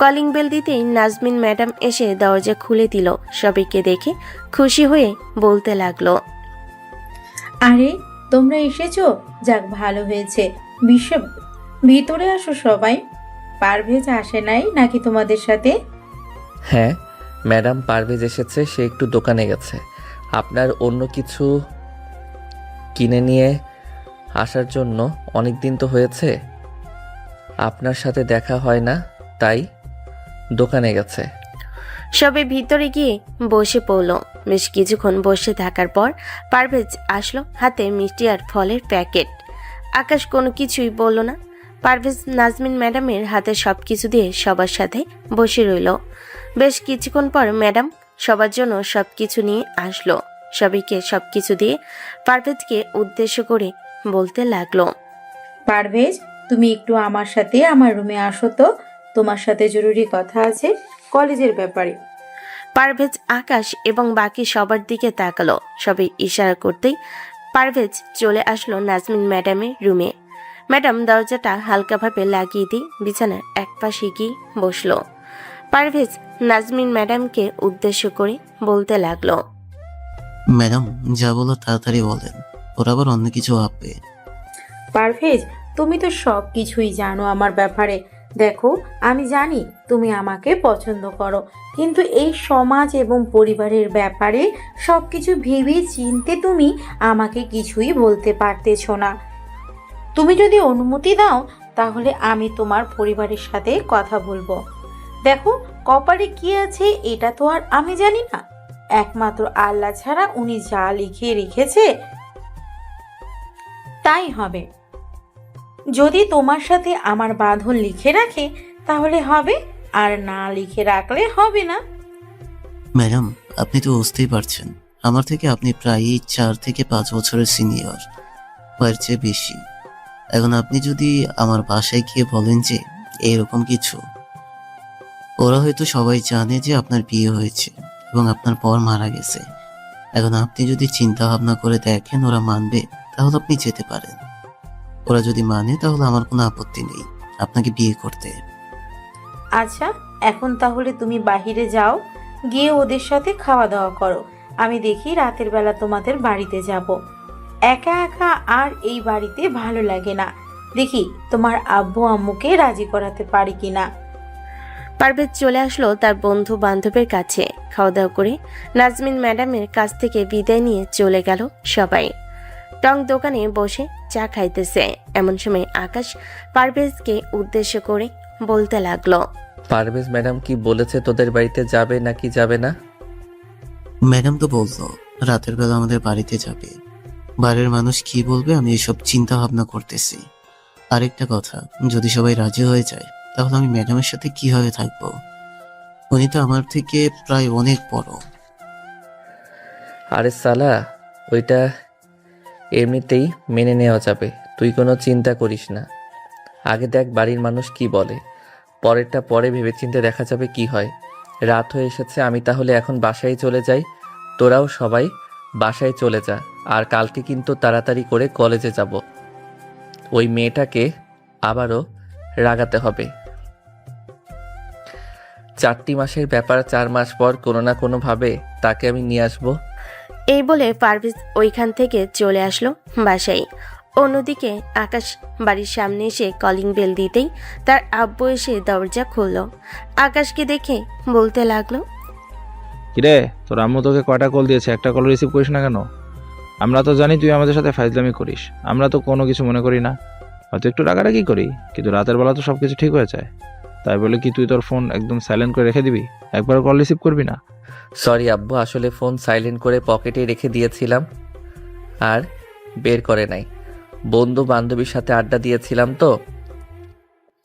কলিং বেল দিতেই নাজমিন ম্যাডাম এসে দরজা খুলে দিল। সবাইকে দেখে খুশি হয়ে বলতে লাগলো, আরে তোমরা এসেছো, যাক ভালো হয়েছে। ভিতরে আসো সবাই। পারভেজ আসে নাই নাকি তোমাদের সাথে? হ্যাঁ, ম্যাডাম পারভেজ এসেছে, সে একটু দোকানে গেছে। আপনার অন্য কিছু কিনে নিয়ে আসার জন্য। অনেক দিন তো হয়েছে আপনার সাথে দেখা হয় না, তাই দোকানে গেছে। সবাই ভিতরে গিয়ে বসে পড়ল। বেশ কিছুক্ষণ বসে থাকার পর পারভেজ আসলো, হাতে মিষ্টি আর ফলের প্যাকেট। আকাশ কোনো কিছুই বলল না। পারভেজ নাজমিন ম্যাডামের হাতে সবকিছু দিয়ে সবার সাথে বসে রইল। বেশ কিছুক্ষণ পর ম্যাডাম সবার জন্য সবকিছু নিয়ে আসলো। সবাইকে সবকিছু দিয়ে পারভেজকে উদ্দেশ্য করে বলতে লাগলো, পারভেজ, তুমি একটু আমার সাথে আমার রুমে আসো তো, তোমার সাথে জরুরি কথা আছে কলেজের ব্যাপারে। পারভেজ, আকাশ এবং বাকি সবার দিকে তাকালো। সবাই ইশারা করতেই পারভেজ চলে আসলো নাজমিন ম্যাডামের রুমে। ম্যাডাম দরজাটা হালকাভাবে লাগিয়ে দিয়ে বিছানার একপাশে গিয়ে বসলো। পারভেজ নাজমিন ম্যাডামকে উদ্দেশ্য করে বলতে লাগলো, ম্যাডাম যা বলো তাড়াতাড়ি বলেন, ওরা আবার অন্য কিছু ভাববে। পারভেজ, তুমি তো সব কিছুই জানো আমার ব্যাপারে। দেখো, আমি জানি তুমি আমাকে পছন্দ করো, কিন্তু এই সমাজ এবং পরিবারের ব্যাপারে সব কিছু ভেবে চিনতে তুমি আমাকে কিছুই বলতে পারতেছ না। তুমি যদি অনুমতি দাও তাহলে আমি তোমার পরিবারের সাথে কথা বলবো। দেখো, কপালে কি আছে এটা তো আর আমি জানি না, একমাত্র আল্লাহ ছাড়া উনি যা লিখে রেখেছে তাই হবে। যদি তোমার সাথে আমার বাঁধন লিখে রাখে তাহলে হবে, আর না লিখে রাখলে হবে না। ম্যাডাম আপনি তো বুঝতেই পারছেন, আমার থেকে আপনি প্রায় 4 থেকে 5 বছরের সিনিয়র, এর চেয়ে বেশি। এখন আপনি যদি আমার বাসায় গিয়ে বলেন যে এরকম কিছু, ওরা হয়তো সবাই জানে যে আপনার বিয়ে হয়েছে এবং আপনার পর মারা গেছে। এখন আপনি যদি চিন্তা ভাবনা করে দেখেন ওরা মানবে, তাহলে আপনি যেতে পারেন। ওরা যদি মানে তাহলে আমার কোনো আপত্তি নেই আপনাকে বিয়ে করতে। আচ্ছা, এখন তাহলে তুমি বাহিরে যাও, গিয়ে ওদের সাথে খাওয়া দাওয়া করো। আমি দেখি রাতের বেলা তোমাদের বাড়িতে যাব। একা একা আর এই বাড়িতে ভালো লাগে না। দেখি তোমার আব্বু আম্মুকে রাজি করাতে পারি কিনা। পারভেজ চলে আসলো তার বন্ধু বান্ধবের কাছে। খাওয়া দাওয়া করে নাজমিন ম্যাডামের কাছ থেকে বিদায় নিয়ে চলে গেল সবাই। টং দোকানে বসে চা খাইতেছে। এমন সময় আকাশ পারভেজকে উদ্দেশ্য করে বলতে লাগলো, পারভেজ ম্যাডাম কি বলেছে তোদের বাড়িতে যাবে নাকি যাবে না? ম্যাডাম তো বললো রাতের বেলা আমাদের বাড়িতে যাবে। বাড়ির মানুষ কি বলবে আমি এসব চিন্তা ভাবনা করতেছি। আরেকটা কথা, যদি সবাই রাজি হয়ে যায় তাহলে আমি ম্যাডামের সাথে কিভাবে থাকবো? উনি তো আমার থেকে প্রায় অনেক বড়। আরে সালা, ওইটা এমনিতেই মেনে নেওয়া যাবে, তুই কোনো চিন্তা করিস না। আগে দেখ বাড়ির মানুষ কি বলে, পরেরটা পরে ভেবেচিন্তে দেখা যাবে কি হয়। রাত হয়ে এসেছে, আমি তাহলে এখন বাসায় চলে যাই। তোরাও সবাই বাসায় চলে যা। আর কালকে কিন্তু তাড়াতাড়ি করে কলেজে যাব। ওই মেয়েটাকে আবারও রাগাতে হবে। 4টি মাসের ব্যাপার, 4 মাস পর কোনো না কোনোভাবে তাকে আমি নিয়ে আসবো। এই বলে পারভেজ ওইখান থেকে চলে আসলো বাসায়। অন্যদিকে আকাশ বাড়ির সামনে এসে কলিং বেল দিতেই তার আব্বু এসে দরজা খুলল। আকাশকে দেখে বলতে লাগলো, কিরে, তোর আম্মু তোকে কয়টা কল দিয়েছে, একটা কল রিসিভ করিস না কেন? আমরা তো জানি তুই আমাদের সাথে ফাইজলামি করিস, আমরা তো কোনো কিছু মনে করি না। হয়তো একটু রাগারাগি করি, কিন্তু রাতের বেলা তো সব কিছু ঠিক হয়ে যায়। তাই বলে কি তুই তোর ফোন একদম সাইলেন্ট করে রেখে দিবি? একবার কল রিসিভ করবি না? সরি আব্বু, আসলে ফোন সাইলেন্ট করে পকেটে রেখে দিয়েছিলাম আর বের করে নাই। বন্ধু বান্ধবীর সাথে আড্ডা দিয়েছিলাম তো,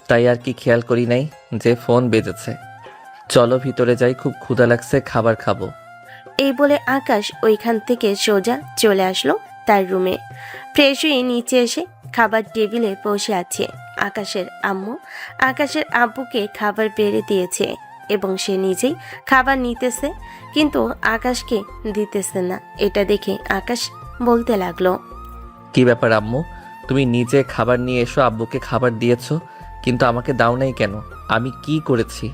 তাই আর কি খেয়াল করি নাই যে ফোন বেজেছে। চলো ভিতরে যাই, খুব ক্ষুধা লাগছে, খাবার খাবো। এই বলে আকাশ ওইখান থেকে সোজা চলে আসলো তার রুমে। ফ্রেশ হয়ে নিচে এসে খাবার টেবিলে বসে আছে। আকাশের আম্মু আকাশের আব্বুকে খাবার বেড়ে দিয়েছে এবং সে নিজেই খাবার নিতেছে, কিন্তু আকাশকে দিতেছে না। এটা দেখে আকাশ বলতে লাগলো, কি ব্যাপার আম্মু, তুমি নিজে খাবার নিয়ে এসো, আব্বুকে খাবার দিয়েছো কিন্তু আমাকে দাও নাই কেন? আমি কি করেছি?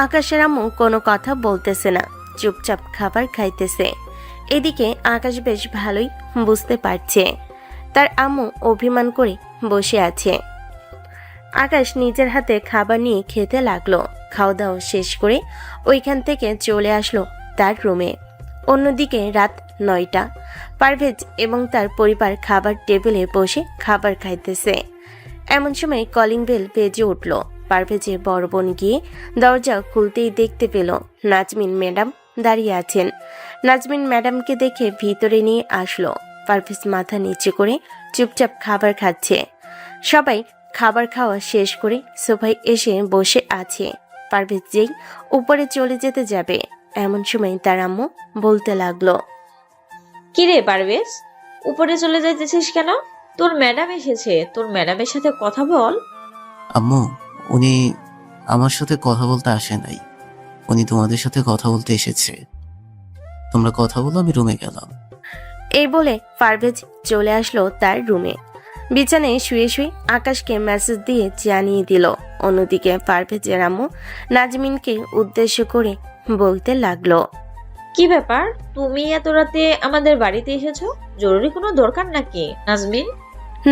আকাশের আম্মু কোনো কথা বলতেছে না, চুপচাপ খাবার খাইতেছে। এদিকে আকাশ বেশ ভালোই বুঝতে পারছে তার আম্মু অভিমান করে বসে আছে। আকাশ নিজের হাতে খাবার নিয়ে খেতে লাগলো। খাওয়া দাওয়া শেষ করে ওইখান থেকে চলে আসলো তার রুমে। অন্যদিকে রাত 9টা। পারভেজ এবং তার পরিবার খাবার টেবিলে বসে খাবার খাইতেছে। এমন সময় কলিং বেল বেজে উঠল। পারভেজের বড় বোন গিয়ে দরজা খুলতেই দেখতে পেল নাজমিন ম্যাডাম দাঁড়িয়ে আছেন। নাজমিন ম্যাডামকে দেখে ভিতরে নিয়ে আসলো। পারভেজ মাথা নিচু করে চুপচাপ খাবার খাচ্ছে। সবাই খাবার খাওয়া শেষ করে সোফায় এসে বসে আছে। পারভেজ যেই উপরে চলে যেতে যাবে, এমন সময় তার আম্মু বলতে লাগলো, কিরে পারভেজ, উপরে চলে যাইতেছিস কেন? তোর ম্যাডাম এসেছে, তোর ম্যাডামের সাথে কথা বল। আম্মু, উনি আমার সাথে কথা বলতে আসে নাই, উনি তোমাদের সাথে কথা বলতে এসেছে। তোমরা কথা বলো, আমি রুমে গেলাম। এই বলে পারভেজ চলে আসলো তার রুমে। বিছানায় শুয়ে শুয়ে আকাশকে মেসেজ দিয়ে জানিয়ে দিল। অন্যদিকে পারভেজের আম্মু নাজমিনকে উদ্দেশ্য করে বলতে লাগলো, কি ব্যাপার, তুমি এত রাতে আমাদের বাড়িতে এসেছো? জরুরি কোনো দরকার নাকি নাজমিন?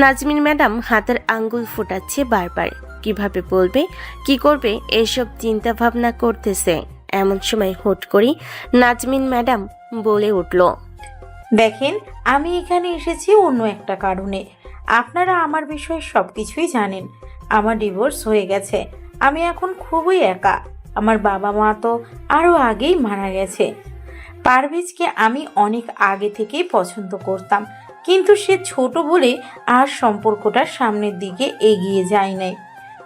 নাজমিন ম্যাডাম হাতের আঙ্গুল ফোটাচ্ছে বারবার। কিভাবে বলবে, কি করবে এসব চিন্তা ভাবনা করতেছে। এমন সময় হুট করে নাজমিন ম্যাডাম বলে উঠল, দেখেন, আমি এখানে এসেছি অন্য একটা কারণে। আপনারা আমার বিষয়ে সব কিছুই জানেন। আমার ডিভোর্স হয়ে গেছে, আমি এখন খুবই একা। আমার বাবা মা তো আরও আগেই মারা গেছে। পারভেজকে আমি অনেক আগে থেকেই পছন্দ করতাম, কিন্তু সে ছোট বলে আর সম্পর্কটার সামনের দিকে এগিয়ে যায় নাই।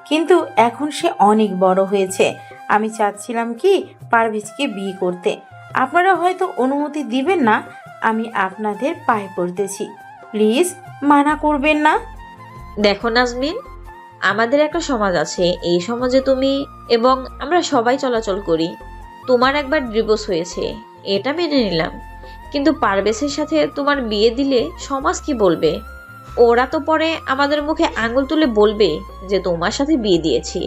কিন্তু এখন সে অনেক বড় হয়েছে। আমি চাচ্ছিলাম কি পারভেজকে বিয়ে করতে। আপনারা হয়তো অনুমতি দিবেন না, আমি আপনাদের পায়ে পড়তেছি, প্লিজ মানা করবেন না। দেখো নাজমিন, আমাদের একটা সমাজ আছে, এই সমাজে তুমি এবং আমরা সবাই চলাচল করি। তোমার একবার ডিভোর্স হয়েছে, এটা মেনে নিলাম, কিন্তু পারভেজের সাথে তোমার বিয়ে দিলে সমাজ কি বলবে? ওরা তো পরে আমাদের মুখে আঙুল তুলে বলবে যে তোমার সাথে বিয়ে দিয়েছি।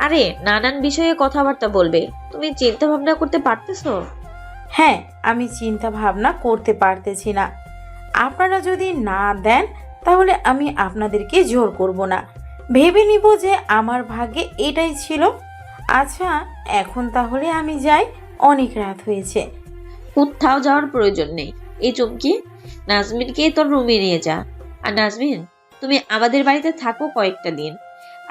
আরে নানান বিষয়ে কথাবার্তা বলবে, তুমি চিন্তা ভাবনা করতে পারতেছো? হ্যাঁ, আমি চিন্তা ভাবনা করতে পারতেছি না। আপনারা যদি না দেন তাহলে আমি আপনাদেরকে জোর করব না, ভেবে নিব যে আমার ভাগ্যে এটাই ছিল। আচ্ছা, এখন তাহলে আমি যাই, অনেক রাত হয়েছে। কোথাও যাওয়ার প্রয়োজন নেই। এই চুমকি, নাজমিনকে তোর রুমে নিয়ে যা। আর নাজমিন, তুমি আমাদের বাড়িতে থাকো কয়েকটা দিন,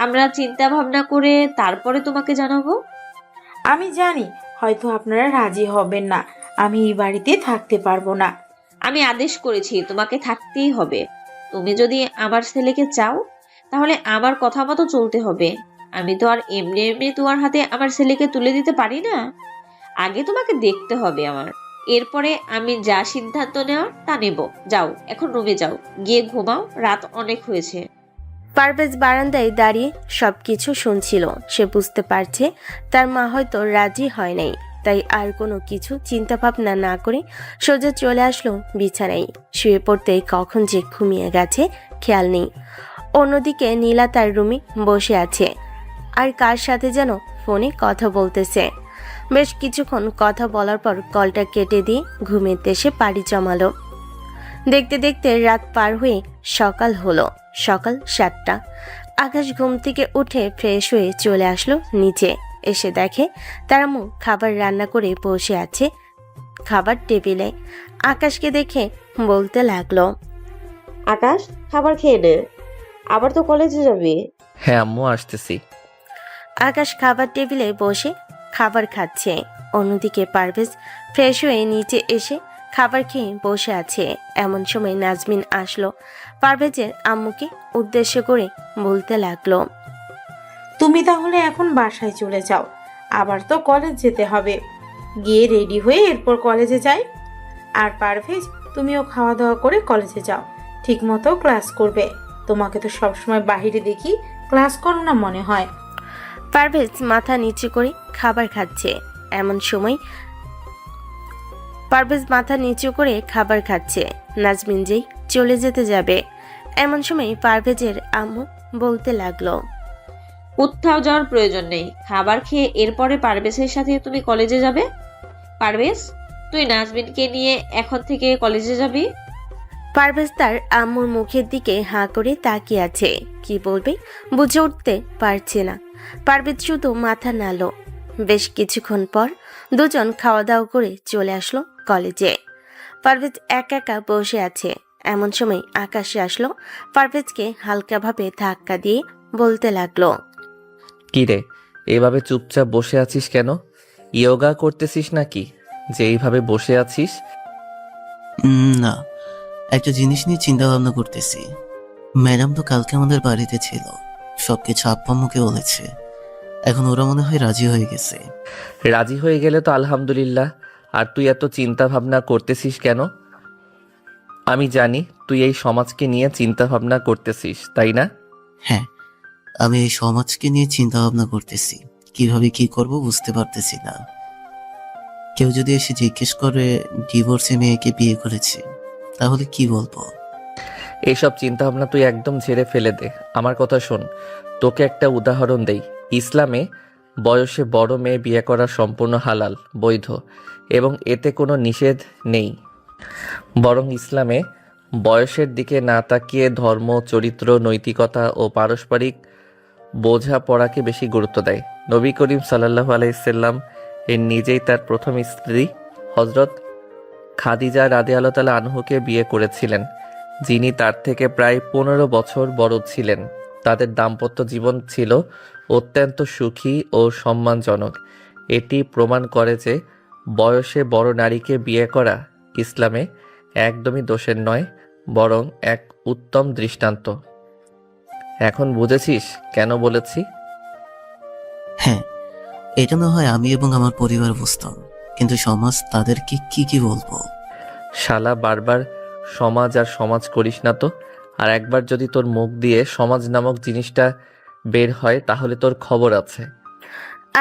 আমরা চিন্তা ভাবনা করে তারপরে তোমাকে জানাবো। আমি জানি হয়তো আপনারা রাজি হবেন না, আমি এই বাড়িতে থাকতে পারবো না। আমি আদেশ করেছি তোমাকে থাকতেই হবে। তুমি যদি আমার ছেলেকে চাও তাহলে আমার কথা মতো চলতে হবে। আমি তো আর এমনি এমনি তোমার হাতে আমার ছেলেকে তুলে দিতে পারি না। আগে তোমাকে দেখতে হবে আমার, এরপরে আমি যা সিদ্ধান্ত নেওয়ার তা নেব। যাও, এখন রুমে যাও, গিয়ে ঘুমাও, রাত অনেক হয়েছে। পারভেজ বারান্দায় দাঁড়িয়ে সবকিছু শুনছিল। সে বুঝতে পারছে তার মা হয়তো রাজি হয় নাই, তাই আর কোনো কিছু চিন্তা ভাবনা না করে সোজা চলে আসলো বিছানায়। শুয়ে পড়তেই কখন যে ঘুমিয়ে গেছে খেয়াল নেই। অন্যদিকে নীলা তার রুমে বসে আছে আর কার সাথে যেন ফোনে কথা বলতেছে। বেশ কিছুক্ষণ কথা বলার পর কলটা কেটে দিয়ে ঘুমের দেশে পাড়ি জমালো। দেখতে দেখতে রাত পার হয়ে সকাল হলো। সকাল 7টা। আকাশ ঘুম থেকে উঠে ফ্রেশ হয়ে চলে আসলো নিচে। এসে দেখে তার আম্মু খাবার রান্না করে বসে আছে খাবার টেবিলে। আকাশকে দেখে বলতে লাগলো, আকাশ, খাবার খেয়ে নে, আবার তো কলেজে যাবি। হ্যাঁ আম্মু, আসতেছি। আকাশ খাবার টেবিলে বসে খাবার খাচ্ছে। অন্যদিকে পারভেজ ফ্রেশ হয়ে নিচে এসে খাবার খেয়ে বসে আছে। এমন সময় নাজমিন আসলো। পারভেজের আম্মুকে উদ্দেশ্য করে বলতে লাগলো, তুমি তাহলে এখন বাসায় চলে যাও, আবার তো কলেজ যেতে হবে। গিয়ে রেডি হয়ে এরপর কলেজে যাই। আর পারভেজ, তুমিও খাওয়া দাওয়া করে কলেজে যাও, ঠিক মতো ক্লাস করবে। তোমাকে তো সবসময় বাহিরে দেখি, ক্লাস করো না মনে হয়। পারভেজ মাথা নিচু করে খাবার খাচ্ছে। এমন সময় পারভেজ মাথা নিচু করে খাবার খাচ্ছে। নাজমিন যেই চলে যেতে যাবে, এমন সময় পারভেজের আম্মু বলতে লাগলো, কোথাও যাওয়ার প্রয়োজন নেই, খাবার খেয়ে এরপরে পারভেজের সাথে তুমি কলেজে যাবে। পারভেজ, তুই নাজমিনকে নিয়ে এখন থেকে কলেজে যাবি। পারভেজ তার আম্মুর মুখের দিকে হাঁ করে তাকিয়ে আছে। কি বলবে বুঝে উঠতে পারছে না। পারভেজ শুধু মাথা নাড়ল। বেশ কিছুক্ষণ পর দুজন খাওয়া দাওয়া করে চলে আসলো কলেজে। পারভেজ একা একা বসে আছে। এমন সময় আকাশে আসলো। পারভেজকে হালকাভাবে ধাক্কা দিয়ে বলতে লাগলো, কি রে, এভাবে চুপচাপ বসে আছিস কেন? ইয়োগা করতেছিস নাকি যে এইভাবে বসে আছিস? না, একটা জিনিস নিয়ে চিন্তা ভাবনা করতেছি। ম্যাডাম তো কালকে আমাদের বাড়িতে ছিল, সবকিছু আব্বা আম্মুকে বলেছে। এখন ওরা মনে হয় রাজি হয়ে গেছে। রাজি হয়ে গেলে তো আলহামদুলিল্লাহ। আর তুই এত চিন্তা ভাবনা করতেছিস কেন? আমি জানি তুই এই সমাজকে নিয়ে চিন্তা ভাবনা করতেছিস, তাই না? হ্যাঁ, আমি এই সমাজকে নিয়ে চিন্তা ভাবনা করতেছি। কিভাবে কি করব বুঝতে পারতেছি না। কেউ যদি এসে জিজ্ঞেস করে ডিভোর্সে মেয়েকে বিয়ে করেছে, তাহলে কি বলবো? এইসব চিন্তা ভাবনা তুই একদম ঝেড়ে ফেলে দে। আমার কথা শোন, তোকে একটা উদাহরণ দেই। ইসলামে বয়সে বড় মেয়ে বিয়ে করা সম্পূর্ণ হালাল, বৈধ, এবং এতে কোনো নিষেধ নেই। বরং ইসলামে বয়সের দিকে না তাকিয়ে ধর্ম, চরিত্র, নৈতিকতা ও পারস্পরিক বোঝাপড়াকে বেশি গুরুত্ব দেয়। নবী করিম সাল্লাল্লাহু আলাইহি সাল্লাম এর নিজেই তার প্রথম স্ত্রী হজরত খাদিজা রাদিয়াল্লাহু তাআলা আনহুকে বিয়ে করেছিলেন, যিনি তার থেকে প্রায় 15 বছর বড় ছিলেন। তাদের দাম্পত্য জীবন ছিল অত্যন্ত সুখী ও সম্মানজনক। এটি প্রমাণ করে যে বয়সে বড় নারীকে বিয়ে করা ইসলামে একদমই দোষের নয়, বরং এক উত্তম দৃষ্টান্ত। এখন বুঝেছিস কেন বলেছি? হ্যাঁ, এটা না হয় আমি এবং আমার পরিবার বুঝতাম, কিন্তু সমাজ তাদেরকে কি বলবো? শালা, বারবার সমাজ আর সমাজ করিস না তো। আর একবার যদি তোর মুখ দিয়ে সমাজ নামক জিনিসটা বের হয় তাহলে তোর খবর আছে।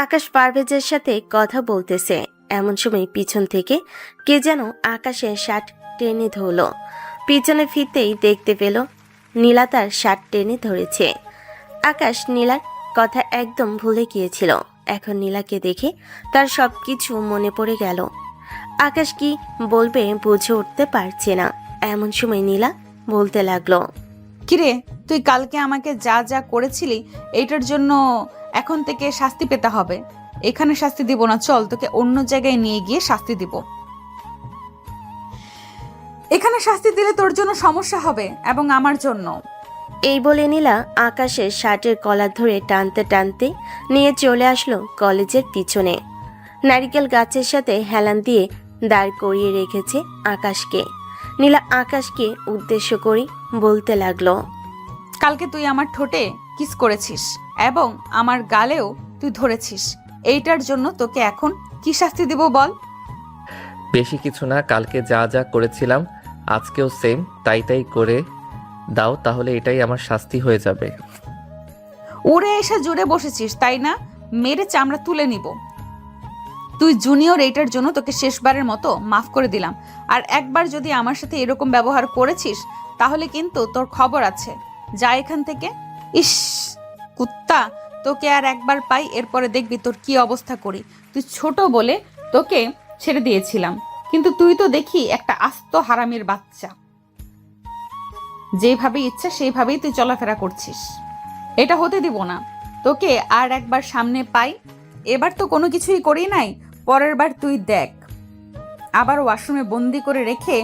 আকাশ পারভেজের সাথে কথা বলতেছে। এমন সময় পিছন থেকে কে যেন আকাশের শার্ট টেনে ধরল। পিছনে ফিরতেই দেখতে পেল নীলা তার শার্ট টেনে ধরেছে। আকাশ নীলার কথা একদম ভুলে গিয়েছিল। এখন নীলাকে দেখে তার সব কিছু মনে পড়ে গেল। আকাশ কি বলবে বুঝে উঠতে পারছে না। এমন সময় নীলা বলতে লাগলো, কিরে, তুই কালকে আমাকে যা যা করেছিলি এইটার জন্য এখন থেকে শাস্তি পেতে হবে। এখানে শাস্তি দিব না, চল তোকে অন্য জায়গায় নিয়ে গিয়ে শাস্তি দিব। এখানে শাস্তি দিলে তোর জন্য সমস্যা হবে এবং আমার জন্য। এই বলে নীলা আকাশের শার্টের কলার ধরে টানতে টানতে নিয়ে চলে আসলো কলেজের পিছনে। নারিকেল গাছের সাথে হেলান দিয়ে দাঁড় করিয়ে রেখেছে আকাশকে। নীলা আকাশকে উদ্দেশ্য করে বলতে লাগলো, কালকে তুই আমার ঠোঁটে কিস করেছিস এবং আমার গালেও তুই ধরেছিস। এইটার জন্য তোকে এখন কি শাস্তি দিব বল? বেশি কিছু না, কালকে যা যা করেছিলাম আজকেও সেম তাই করে দাও, তাহলে এটাই আমার শাস্তি হয়ে যাবে। উড়ে এসে জুড়ে বসেছিস তাই না? মেরে চামড়া তুলে নিব। তুই জুনিয়র, এইটার জন্য তোকে শেষবারের মতো মাফ করে দিলাম। আর একবার যদি আমার সাথে এরকম ব্যবহার করেছিস তাহলে কিন্তু তোর খবর আছে। যা এখান থেকে। ইস কুত্তা, তোকে আর একবার পাই এরপরে দেখবি তোর কি অবস্থা করি। তুই ছোট বলে তোকে ছেড়ে দিয়েছিলাম, কিন্তু তুই তো দেখি একটা আস্ত হারামির বাচ্চা। যেভাবে ইচ্ছা সেইভাবেই তুই চলাফেরা করছিস। এটা হতে দিব না। তোকে আর একবার সামনে পাই। এবার তো কোনো কিছুই করি নাই, পরের বার তুই দেখ। আবার ওয়াশরুমে বন্দি করে রেখে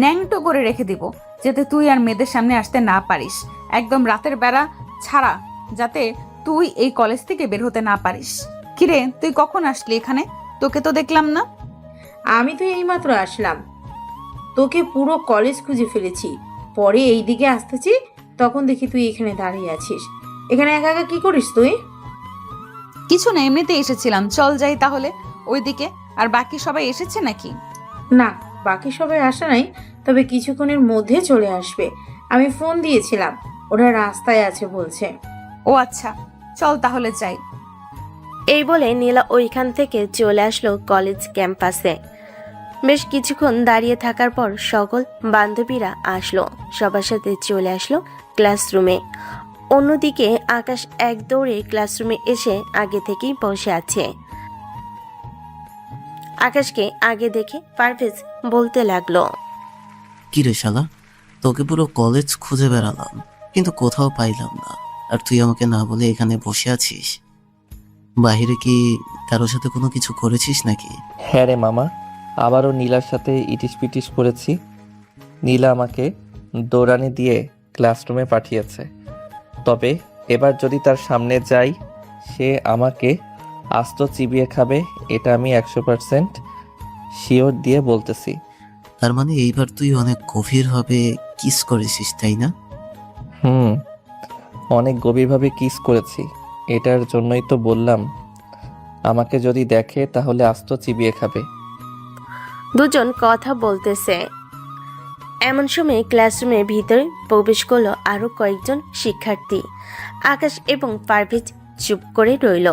ন্যাংটো করে রেখে দিব, যাতে তুই আর মেয়েদের সামনে আসতে না পারিস। একদম রাতের বেলা ছাড়া, যাতে তুই এই কলেজ থেকে বের হতে না পারিস। কিরে, তুই কখন আসলি এখানে? তোকে তো দেখলাম না। আমি তো এইমাত্র আসলাম, তোকে পুরো কলেজ খুঁজে ফেলেছি। পরে এই দিকে আসতেছি, তখন দেখি তুই এখানে দাঁড়িয়ে আছিস। এখানে একা একা কি করিস তুই? কিছু না, এমনিতে এসেছিলাম। চল যাই তাহলে ওইদিকে। আর বাকি সবাই এসেছে নাকি? না, বাকি সবাই আসা নাই, তবে কিছুক্ষণের মধ্যে চলে আসবে। আমি ফোন দিয়েছিলাম, ওরা রাস্তায় আছে বলছে। ও আচ্ছা, চল তাহলে যাই। এই বলে নীলা ওইখান থেকে চলে আসলো কলেজ ক্যাম্পাসে। বেশ কিছুক্ষণ দাঁড়িয়ে থাকার পর সকল বান্ধবীরা আসলো, সবার সাথে চলে আসলো ক্লাসরুমে। অন্যদিকে আকাশ এক দৌড়ে ক্লাসরুমে এসে আগে থেকেই বসে আছে। আকাশকে আগে দেখে পারভেজ বলতে লাগলো, কি রে শালা, তোকে পুরো কলেজ খুঁজে বেড়ালাম কিন্তু কোথাও পাইলাম না, আর তুই আমাকে না বলে এখানে বসে আছিস। বাহিরে কি কারোর সাথে কোনো কিছু করেছিস নাকি? হ্যাঁ রে মামা, আবারও নীলার সাথে ইটিস পিটিস করেছি। নীলা আমাকে দৌড়ানি দিয়ে ক্লাসরুমে পাঠিয়েছে। তবে এবার যদি তার সামনে যাই, সে আমাকে আস্ত চিবিয়ে খাবে, এটা আমি 100% শিওর দিয়ে বলতেছি। তার মানে এইবার তুই অনেক গভীরভাবে কিস করেছিস, তাই না? অনেক গভীরভাবে কিস করেছি, এটার জন্যই তো বললাম আমাকে যদি দেখে তাহলে আস্ত চিবিয়ে খাবে। দুজন কথা বলতেছে। এমন সময় ক্লাসরুমের ভিতরে প্রবেশ করলো আরো কয়েকজন শিক্ষার্থী। আকাশ এবং পারভেজ চুপ করে রইল।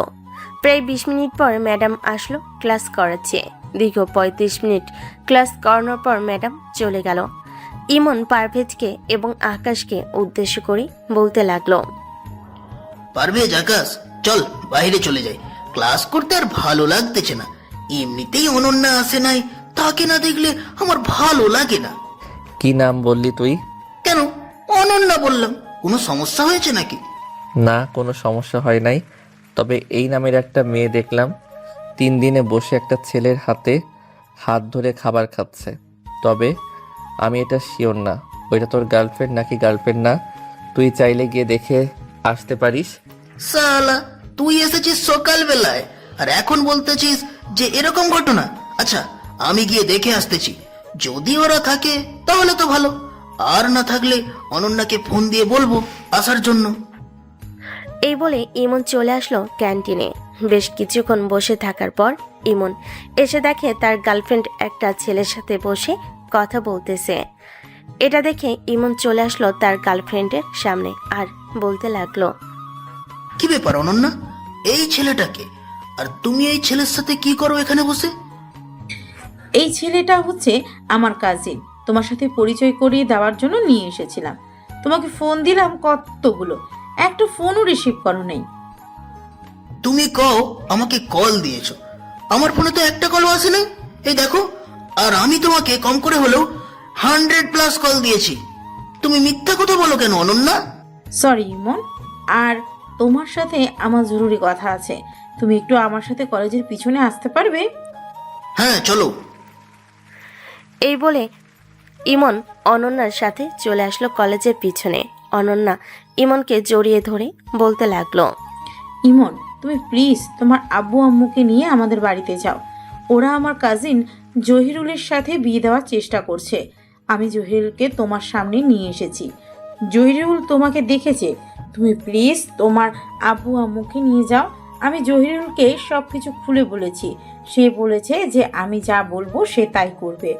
প্রায় 20 মিনিট পর ম্যাডাম আসলো ক্লাস করাচ্ছে। দীর্ঘ 35 মিনিট ক্লাস করানোর পর ম্যাডাম চলে গেল। ইমন পারভেজকে এবং আকাশকে উদ্দেশ্য করে বলতে লাগলো, পারভেজ, আকাশ, চল বাইরে চলে যাই। ক্লাস করতে আর ভালো লাগতেছে না। এমনিতেই অনন্যা আসে নাই, তাকে না দেখলে আমার ভালো লাগে না। কি নাম বললি তুই? কেন অনন্যা বললাম? কোনো সমস্যা হয়েছে নাকি? না, কোনো সমস্যা হয় নাই। তবে এই নামের একটা মেয়ে দেখলাম 3 দিনে বসে একটা ছেলের হাতে হাত ধরে খাবার খাচ্ছে। তবে আমি এটা শিওর না ওইটা তোর গার্লফ্রেন্ড নাকি গার্লফ্রেন্ড না। তুই চাইলে গিয়ে দেখে আসতে পারিস। সালা, তুই এসেছিস সকালবেলায় আর এখন বলতেছিস যে এরকম ঘটনা? আচ্ছা, আমি গিয়ে দেখে আসতেছি। যদি ওরা থাকে তাহলে তো ভালো, আর না থাকলে অনন্যাকে ফোন দিয়ে বলবো আসার জন্য। এই বলে ইমন চলে আসলো ক্যান্টিনে। বেশ কিছুক্ষণ বসে থাকার পর ইমন এসে দেখে তার গার্লফ্রেন্ড একটা ছেলের সাথে বসে কথা বলতেছে। এটা দেখে ইমন চলে আসলো তার গার্লফ্রেন্ডের সামনে আর বলতে লাগলো, কি ব্যাপার অনন্যা, এই ছেলেটাকে? আর তুমি এই ছেলের সাথে কি করো এখানে বসে? এই ছেলেটা হচ্ছে আমার কাজিন, তোমার সাথে পরিচয় করিয়ে দেওয়ার জন্য নিয়ে এসেছিলাম। তোমাকে ফোন দিলাম কতগুলো, একটা ফোনও রিসিভ করো নেই। তুমি কও আমাকে কল দিয়েছো, আমার ফোনে তো একটা কলও আসে নাই। এই দেখো, আর আমি তোমাকে কম করে হলেও 100+ কল দিয়েছি। তুমি মিথ্যা কথা বলো কেন অনন্যা? সরি ইমন, আর তোমার সাথে আমার জরুরি কথা আছে। তুমি একটু আমার সাথে কলেজের পিছনে আসতে পারবে? হ্যাঁ চলো। এই বলে ইমন অনন্যার সাথে চলে আসলো কলেজের পিছনে। অনন্যা ইমনকে জড়িয়ে ধরে বলতে লাগলো, ইমন, তুমি প্লিজ তোমার আব্বু আম্মুকে নিয়ে আমাদের বাড়িতে যাও। ওরা আমার কাজিন জহিরুলের সাথে বিয়ে দেওয়ার চেষ্টা করছে। আমি জহিরুলকে তোমার সামনে নিয়ে এসেছি। জহিরুল তোমাকে দেখেছে। তুমি প্লিজ তোমার আব্বু আম্মুকে নিয়ে যাও। আমি জহিরুলকে সব কিছু খুলে বলেছি। সে বলেছে যে আমি যা বলবো সে তাই করবে।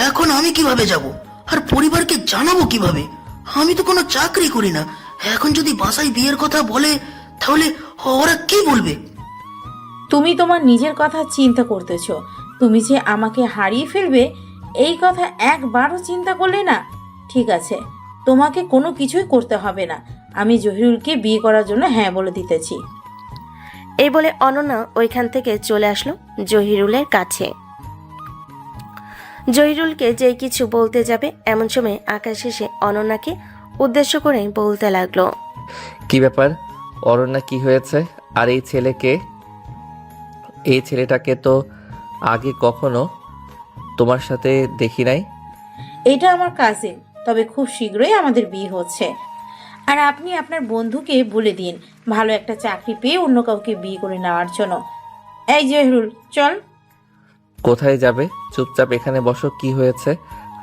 এখন আমি কিভাবে যাব, আর পরিবারকে জানাবো কিভাবে? আমি তো কোনো চাকরি করি না। এখন যদি বাসায় বিয়ের কথা বলে তাহলে ওরা কি বলবে? তুমি তোমার নিজের কথা চিন্তা করতেছো। তুমি যে আমাকে হারিয়ে ফেলবে এই কথা একবারও চিন্তা করলে না। ঠিক আছে, তোমাকে কোনো কিছুই করতে হবে না। আমি জহিরুলকে বিয়ে করার জন্য হ্যাঁ বলে দিতেছি। এই বলে অনন্যা ওইখান থেকে চলে আসলো জহিরুলের কাছে। জহিরুলকে যেই কিছু বলতে যাবে এমন সময় আকাশ এসে অনন্যাকে উদ্দেশ্য করে বলতে লাগলো, কি ব্যাপার অরণ্যা, কি হয়েছে? আর এই ছেলেকে, এই ছেলেটাকে তো আগে কখনো তোমার সাথে দেখি নাই। এটা আমার কাজিন, তবে খুব শীঘ্রই আমাদের বিয়ে হচ্ছে। আর আপনি আপনার বন্ধুকে বলে দিন ভালো একটা চাকরি পেয়ে অন্য কাউকে বিয়ে করে নেওয়ার জন্য। এই জহিরুল, চল। কোথায় যাবে? চুপচাপ এখানে বসো। কি হয়েছে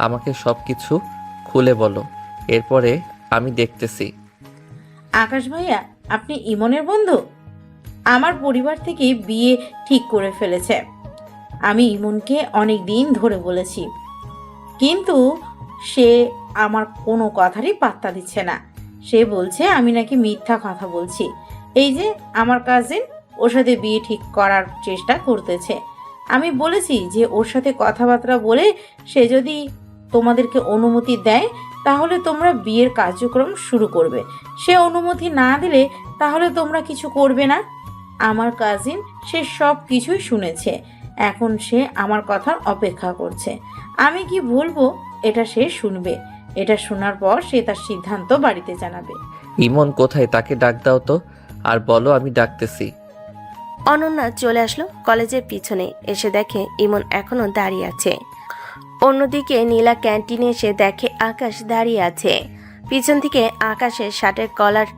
আমাকে সব কিছু খুলে বলো, এরপরে আমি দেখতেছি। আকাশ ভাইয়া, আপনি ইমনের বন্ধু? আমার পরিবার থেকে বিয়ে ঠিক করে ফেলেছে। আমি ইমনকে অনেক দিন ধরে বলেছি, কিন্তু সে আমার কোনো কথারই পাত্তা দিচ্ছে না। সে বলছে আমি নাকি মিথ্যা কথা বলছি। এই যে আমার কাজিন ওর সাথে বিয়ে ঠিক করার চেষ্টা করতেছে। আমি বলেছি যে ওর সাথে কথাবার্তা বলে সে যদি তোমাদেরকে অনুমতি দেয় তাহলে তোমরা বিয়ের কার্যক্রম শুরু করবে। সে অনুমতি না দিলে তাহলে তোমরা কিছু করবে না। আমার কাজিন সে সব কিছুই শুনেছে। এখন সে আমার কথার অপেক্ষা করছে। আমি কি বলবো এটা সে শুনবে। এটা শোনার পর সে তার সিদ্ধান্ত বাড়িতে জানাবে। ইমন কোথায়? তাকে ডাক দাও তো, আর বলো আমি ডাকতেছি। অনন্যা চলে আসলো কলেজের পিছনে। এসে দেখে ইমন এখনো দাঁড়িয়ে আছে। অন্যদিকে নীলা ক্যান্টিনে এসে দেখে আকাশ দাঁড়িয়ে আছে। পিছন থেকে আকাশের শার্টের কলার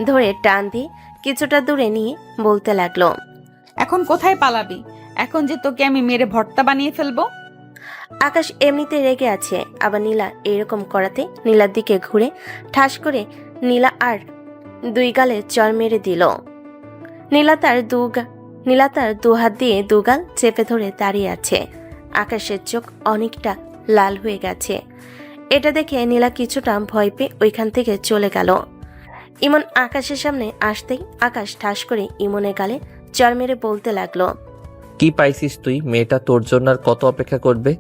ধরে টান দিয়ে কিছুটা দূরে নিয়ে বলতে লাগলো, এখন কোথায় পালাবি? এখন যে তোকে আমি মেরে ভর্তা বানিয়ে ফেলবো। আকাশ এমনিতে রেগে আছে, আবার নীলা এরকম করাতে নীলার দিকে ঘুরে ঠাস করে নীলা আর দুই গালে চর মেরে দিল। নীলা তার দু হাত দিয়ে দুগাল চেপে ধরে দাঁড়িয়ে আছে। আকাশের চোখ অনেকটা লাল হয়ে গেছে। এটা দেখে নীলা কিছুটা ভয় পেয়ে ওইখান থেকে চলে গেল। ইমন আকাশের সামনে আসতেই আকাশ ঠাস করে ইমনের গালে চর মেরে বলতে লাগলো, কি পাইছিস তুই? মেয়েটা তোর জন্য আর কত অপেক্ষা করবে?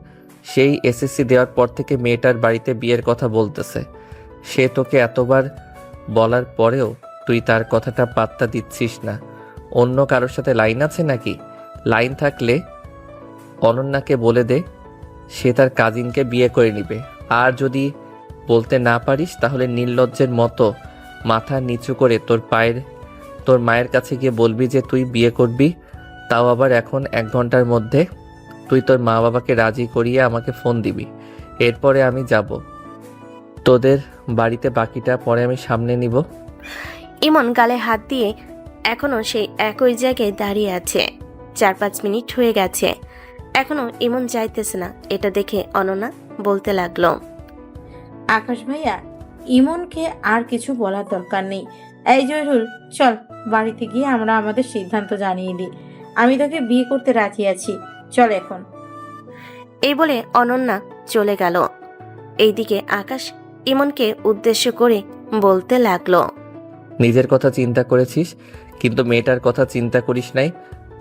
সেই এসএসসি দেওয়ার পর থেকে মেয়েটার বাড়িতে বিয়ের কথা বলতেছে। সে তোকে এতবার বলার পরেও তুই তার কথাটা পাত্তা দিচ্ছিস না। অন্য কারোর সাথে লাইন আছে নাকি? লাইন থাকলে অনন্যাকে বলে দে, সে তার কাজিনকে বিয়ে করে নিবে। আর যদি বলতে না পারিস তাহলে নির্লজ্জের মতো মাথা নিচু করে তোর মায়ের কাছে গিয়ে বলবি যে তুই বিয়ে করবি, তাও আবার এখন 1 ঘন্টার মধ্যে। তুই তোর মা বাবাকে রাজি করিয়ে আমাকে ফোন দিবি। এরপরে আমি যাব তোদের বাড়িতে, বাকিটা পরে আমি সামনে নিব। ইমন গালে হাত দিয়ে এখনো সেই একই জায়গায় দাঁড়িয়ে আছে। 4-5 মিনিট হয়ে গেছে, এখনো ইমন যাইতেছে না। এটা দেখে অনন্যা বলতে লাগলো, আকাশ ভাইয়া, ইমনকে আর কিছু বলার দরকার নেই। এই জহিরুল, চল বাড়িতে গিয়ে আমরা আমাদের সিদ্ধান্ত জানিয়ে দিই। আমি তোকে বিয়ে করতে রাজি আছি, চল এখন। এই বলে অনন্যা চলে গেল। এইদিকে আকাশ ইমনকে উদ্দেশ্য করে বলতে লাগলো, নিজের কথা চিন্তা করেছিস, কিন্তু মেয়েটার কথা চিন্তা করিস নাই।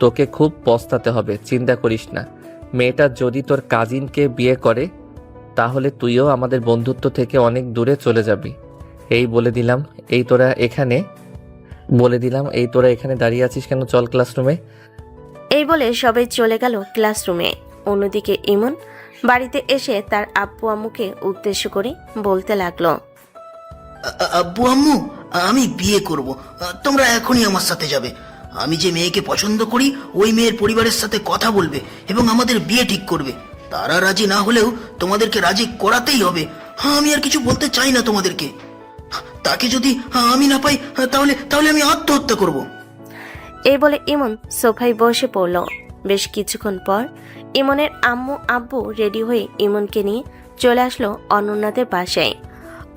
তোকে খুব পস্তাতে হবে। চিন্তা করিস না। মেয়েটা যদি তোর কাজিনকে বিয়ে করে তাহলে তুইও আমাদের বন্ধুত্ব থেকে অনেক দূরে চলে যাবি। এই তোরা এখানে দাঁড়িয়ে আছিস কেন? চল ক্লাসরুমে। এই বলে সবাই চলে গেল ক্লাসরুমে। অন্যদিকে ইমন বাড়িতে এসে তার আব্বু আম্মুকে উদ্দেশ্য করে বলতে লাগলো, আব্বু আম্মু, আমি বিয়ে করব। তোমরা এখনই আমার সাথে যাবে। আমি যে মেয়েকে পছন্দ করি ওই মেয়ের পরিবারের সাথে কথা বলবে এবং আমাদের বিয়ে ঠিক করবে। তারা রাজি না হলেও তোমাদেরকে রাজি করাতেই হবে। আমি আর কিছু বলতে চাই না তোমাদেরকে। তাকে যদি আমি না পাই তাহলে আমি আত্মহত্যা করব। এই বলে ইমন সোফায় বসে পড়ল। বেশ কিছুক্ষণ পর ইমনের আম্মু আব্বু রেডি হয়ে ইমনকে নিয়ে চলে আসলো অনন্যাদের বাসায়।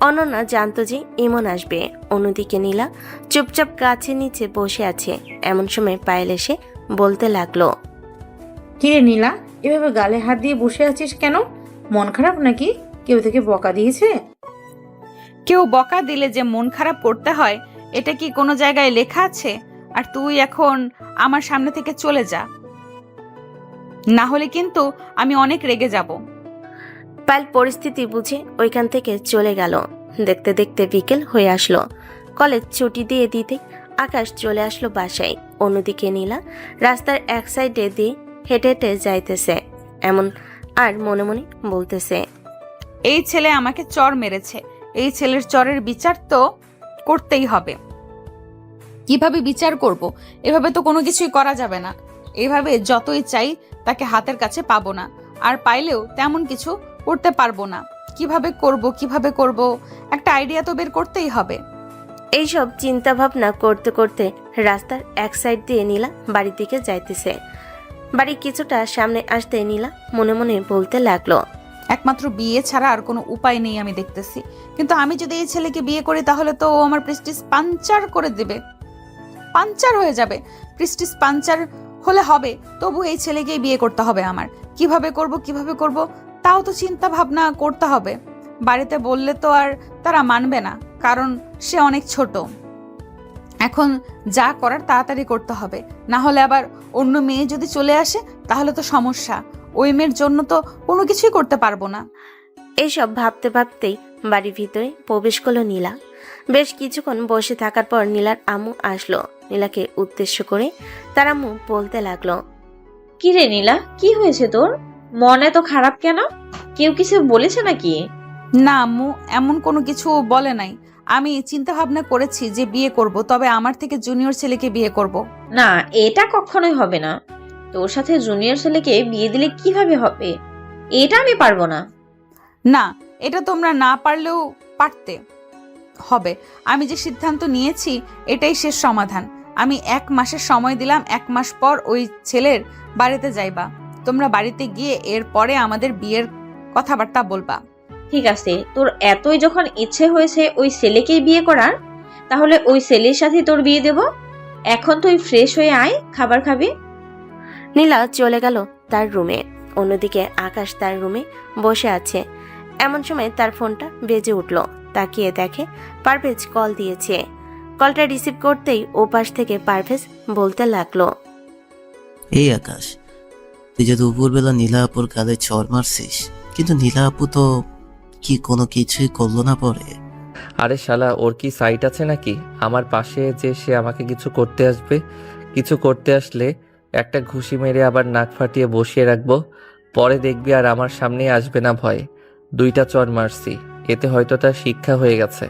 অনন্যা জানতো যে ইমন আসবে। অন্যদিকে নীলা চুপচাপ গাছের নিচে বসে আছে। এমন সময় পায়েল এসে বলতে লাগলো, কিরে নীলা, এভাবে গালে হাত দিয়ে বসে আছিস কেন? মন খারাপ নাকি? কেউ থেকে বকা দিয়েছে? কেউ বকা দিলে যে মন খারাপ করতে হয় এটা কি কোনো জায়গায় লেখা আছে? আর তুই এখন আমার সামনে থেকে চলে যা, না হলে কিন্তু আমি অনেক রেগে যাব। পায়েল পরিস্থিতি বুঝে ওইখান থেকে চলে গেল। দেখতে দেখতে বিকেল হয়ে আসলো। কলেজ ছুটি দিয়ে দিতে আকাশ চলে আসলো বাসায়। অন্যদিকে নীলা রাস্তার এক সাইডে দিয়ে হেঁটে হেঁটে যাইতেছে। এমন আর মনে মনে বলতেছে, এই ছেলে আমাকে চর মেরেছে, এই ছেলের চরের বিচার তো করতেই হবে। কিভাবে বিচার করব? এভাবে তো কোনো কিছুই করা যাবে না। এভাবে যতই চাই তাকে হাতের কাছে পাবো না, আর পাইলেও তেমন কিছু করতে পারবো না। কিভাবে করব একটা আইডিয়া তো বের করতেই হবে। এইসব চিন্তা ভাবনা করতে করতে রাস্তার এক সাইড দিয়ে নীলা বাড়ির দিকে যাইতেছে। বাড়ি কিছুটা সামনে আসতে নীলা মনে মনে বলতে লাগলো, একমাত্র বিয়ে ছাড়া আর কোনো উপায় নেই আমি দেখতেছি। কিন্তু আমি যদি এই ছেলেকে বিয়ে করি তাহলে তো ও আমার প্রেস্টিজ পাঞ্চার করে দেবে, পাঞ্চার হয়ে যাবে। প্রেস্টিজ পাঞ্চার হলে হবে, তবু এই ছেলেকেই বিয়ে করতে হবে আমার। কিভাবে করব তাও তো চিন্তা ভাবনা করতে হবে। বাড়িতে বললে তো আর তারা মানবে না, কারণ সে অনেক ছোট। এখন যা করার তাড়াতাড়ি করতে হবে, না হলে আবার অন্য মেয়ে যদি চলে আসে তাহলে তো সমস্যা। ওই মেয়ের জন্য তো কোনো কিছুই করতে পারবো না। এইসব ভাবতে ভাবতেই বাড়ির ভিতরে প্রবেশ করলো নীলা। বেশ কিছুক্ষণ বসে থাকার পর নীলার আম্মু আসলো। নীলাকে উদ্দেশ্য করে তার আম্মু বলতে লাগলো, কি রে নীলা, কি হয়েছে তোর? মন এত খারাপ কেন? কেউ কিছু বলেছে নাকি? না আম্মু, এমন কোনো কিছু বলে নাই। আমি চিন্তা ভাবনা করেছি যে বিয়ে করব, তবে আমার থেকে জুনিয়র ছেলেকে বিয়ে করব। না, এটা কখনোই হবে না। তোর সাথে জুনিয়র ছেলেকে বিয়ে দিলে কিভাবে হবে? এটা আমি পারবো না। না, এটা তোমরা না পারলেও পারতে হবে। আমি যে সিদ্ধান্ত নিয়েছি এটাই শেষ সমাধান। আমি 1 মাসের সময় দিলাম, 1 মাস পর ওই ছেলের বাড়িতে যাইবা। তোমরা বাড়িতে গিয়ে এরপরে আমাদের বিয়ের কথাবার্তা বলবা। ঠিক আছে, তোর এতই যখন ইচ্ছে হয়েছে ওই ছেলেকেই বিয়ে করার, তাহলে ওই ছেলের সাথে তোর বিয়ে দেব। এখন তুই ফ্রেশ হয়ে আয়, খাবার খাবি। নীলা চলে গেল তার রুমে। অন্যদিকে আকাশ তার রুমে বসে আছে। এমন সময় তার ফোনটা বেজে উঠল। তাকিয়ে দেখে পারভেজ কল দিয়েছে। কলটা রিসিভ করতেই ওপাশ থেকে পারভেজ বলতে লাগলো, এই আকাশ, তুই যে দুপুরবেলা নীলা আপুর গালে চর মারছিস, কিন্তু নীলা আপু তো কি কোনো কিছুই করলো না পরে? আরে শালা, ওর কি সাইট আছে নাকি আমার পাশে যে সে আমাকে কিছু করতে আসবে? কিছু করতে আসলে একটা ঘুষি মেরে আবার নাক ফাটিয়ে বসিয়ে রাখবো। পরে দেখবি আর আমার সামনে আসবে না ভয়। 2টা চর মারছি, এতে হয়তো তার শিক্ষা হয়ে গেছে।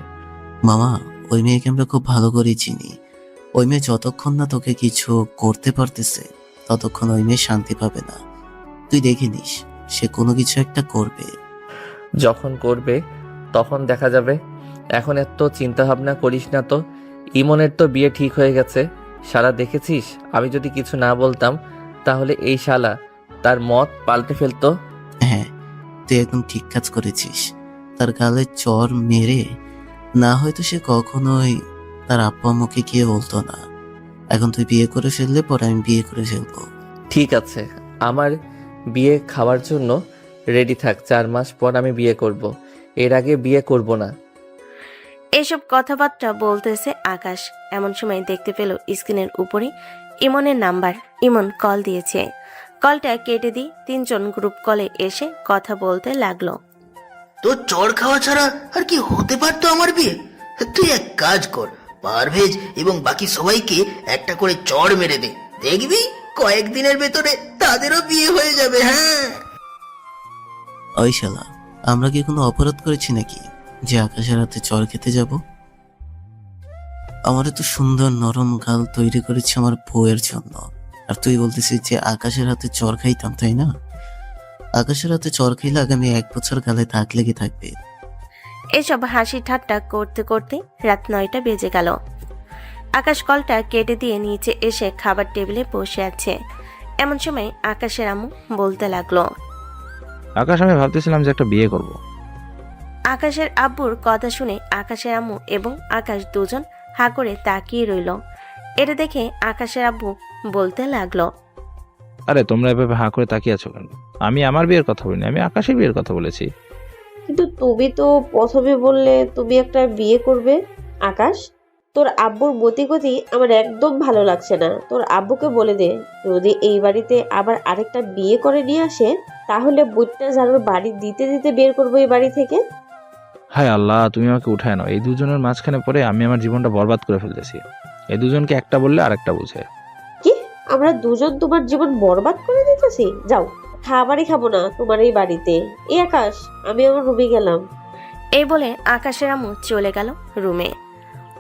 মামা, ওই মেয়েকে আমরা খুব ভালো করে চিনি। ওই মেয়ে যতক্ষণ না তোকে কিছু করতে পারতেছে ততক্ষণ ওই মেয়ে শান্তি পাবে না। তুই দেখে নিস, সে কোনো কিছু একটা করবে। যখন করবে তখন দেখা যাবে। এখন এত চিন্তা ভাবনা করিস না তো। ইমনের তো বিয়ে ঠিক হয়ে গেছে। শালা দেখেছিস, আমি যদি কিছু না বলতাম তাহলে এই শালা তার মত পাল্টে ফেলতো। হ্যাঁ, তুই একদম ঠিক কাজ করেছিস। তার গালে চর মেরে না হয়তো সে কখনোই তার আব্বা আম্মুকে গিয়ে বলতো না। এখন তুই বিয়ে করে ফেললে পরে আমি বিয়ে করে ফেলবো। ঠিক আছে, আমার বিয়ে খাওয়ার জন্য রেডি থাক। 4 মাস পর আমি বিয়ে করব, এর আগে বিয়ে করব না। এসব কথাবার্তা বলতেছে আকাশ। এমন সময় দেখতে পেল স্ক্রিনের উপরে ইমনের নাম্বার। ইমন কল দিয়েছে। কলটা কেটে দিয়ে 3 জন গ্রুপ কলে এসে কথা বলতে লাগলো। তোর চড় খাওয়া ছাড়া আর কি হতে পারতো আমার বিয়ে? তুই এক কাজ কর, পারভেজ এবং বাকি সবাইকে একটা করে চড় মেরে দে, দেখবি কয়েকদিনের ভেতরে তাদেরও বিয়ে হয়ে যাবে। হ্যাঁ, ওই শালা, আমরা কি কোনো অপরাধ করেছি নাকি যে আকাশের হাতে চর খেতে যাব? আমার এত সুন্দর নরম গাল তৈরি করেছে আমার বউয়ের জন্য, আর তুই বলতেছিস যে আকাশের হাতে চর খাইতাম, তাই না? আকাশের হাতে চর খাইলে আগামী 1 বছর গালে দাগ লেগে থাকবে। এসব হাসি ঠাট্টা করতে করতে রাত 9টা বেজে গেল। আকাশ কলটা কেটে দিয়ে নিচে এসে খাবার টেবিলে বসে আছে। এমন সময় আকাশের আম্মু বলতে লাগলো। আকাশ, আমি ভাবতেছিলাম যে একটা বিয়ে করব। আকাশের আব্বুর কথা শুনে আকাশের আম্মু এবং আকাশ দুজন হা করে তাকিয়ে রইল। এটা দেখে আকাশের আব্বু বলতে লাগলো। আরে তোমরা এভাবে হাঁ করে তাকিয়ে আছো কেন? আমি আমার বিয়ের কথা বলিনি, আমি আকাশের বিয়ের কথা বলেছি। কিন্তু তুমি তো প্রথমে বললে তুমি একটা বিয়ে করবে। আকাশ, তোর আব্বুর মতিগতি আমার একদম ভালো লাগছে না। তোর আব্বুকে বলে দে, যদি এই বাড়িতে আবার আরেকটা বিয়ে করে নিয়ে আসে, তাহলে বুটটা ঝাড়ুর বাড়ি দিতে দিতে বের করবো এই বাড়ি থেকে। হায় আল্লাহ, তুমি আমাকে উঠায় নাও। এই দুজনের মাঝখানে পড়ে আমি আমার জীবনটা বরবাদ করে ফেলতেছি। এই দুজনকে একটা বললে আরেকটা বুঝে। কি, আমরা দুজন তোমার জীবন বরবাদ করে দিতেছি? যাও, খাবারই খাবো না তোমার এই বাড়িতে। এই আকাশ, আমি আমার রুমে গেলাম। এই বলে আকাশের আম্মু চলে গেল রুমে।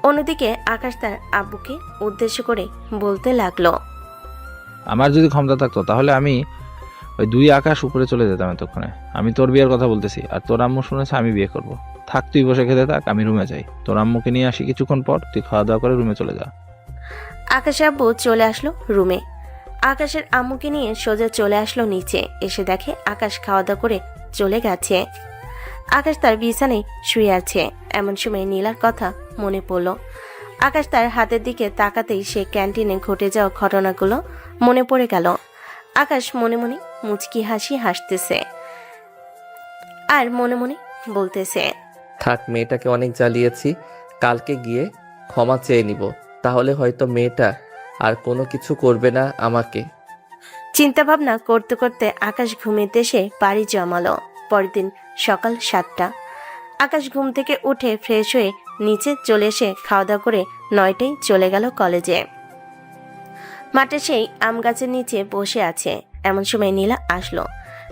অন্যদিকে আকাশ তার আব্বুকে উদ্দেশ্য করে বলতে লাগলো। আমার যদি ক্ষমতা থাকতো তাহলে আমি ওই 2 আকাশ উপরে চলে যেতাম এতক্ষণে। আমি তোর বিয়ের কথা বলতেছি, আর তোর আম্মু শুনেছে আমি বিয়ে করব। থাক, তুই বসে খেতে থাক, আমি রুমে যাই। তোর আম্মুকে নিয়ে আসি কিছুক্ষণ পর, তুই খাওয়া দাওয়া করে রুমে চলে যা। আকাশের আব্বু চলে আসলো রুমে। আকাশের আম্মুকে নিয়ে সোজা চলে আসলো নিচে। এসে দেখে আকাশ খাওয়া দাওয়া করে চলে গেছে। আকাশ তার বিছানায় শুয়ে আছে। এমন সময় নীলার কথা মনে পড়ল। আকাশ তার হাতের দিকে তাকাতেই সে ক্যান্টিনে ঘটে যাওয়া ঘটনাগুলো মনে পড়ে গেল। আকাশ মনে মনে মুচকি হাসি হাসতেছে আর মনে মনে বলতেছে, থাক, মেয়েটাকে অনেক জ্বালিয়েছি, কালকে গিয়ে ক্ষমা চেয়ে নিব, তাহলে হয়তো মেয়েটা আর কোনো কিছু করবে না আমাকে। চিন্তা ভাবনা করতে করতে আকাশ ঘুমের দেশে পাড়ি জমালো। পরের দিন সকাল 7টা। আকাশ ঘুম থেকে উঠে ফ্রেশ হয়ে নিচে চলে এসে খাওয়া দাওয়া করে 9টায় চলে গেল কলেজে। মাঠে সেই আম গাছের নিচে বসে আছে। এমন সময় নীলা আসলো।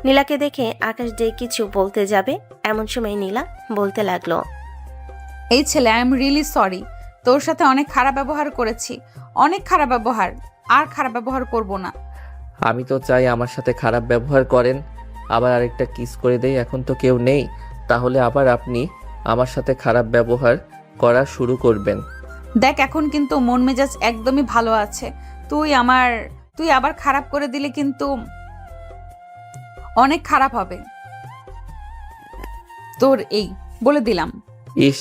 নীলাকে দেখে আকাশ যে কিছু বলতে যাবে, এমন সময় নীলা বলতে লাগলো। এই ছেলে, আই এম রিয়েলি সরি। তোর সাথে অনেক খারাপ ব্যবহার করেছি, অনেক খারাপ ব্যবহার। আর খারাপ ব্যবহার করব না। আমি তো চাই আমার সাথে খারাপ ব্যবহার করেন, আবার আরেকটা কিস করে দেই। এখন তো কেউ নেই, তাহলে আবার আপনি আমার সাথে খারাপ ব্যবহার করা শুরু করবেন। দেখ, এখন কিন্তু মন মেজাজ একদমই ভালো আছে। তুই আবার খারাপ করে দিলে কিন্তু অনেক খারাপ হবে তোর, এই বলে দিলাম। ইস,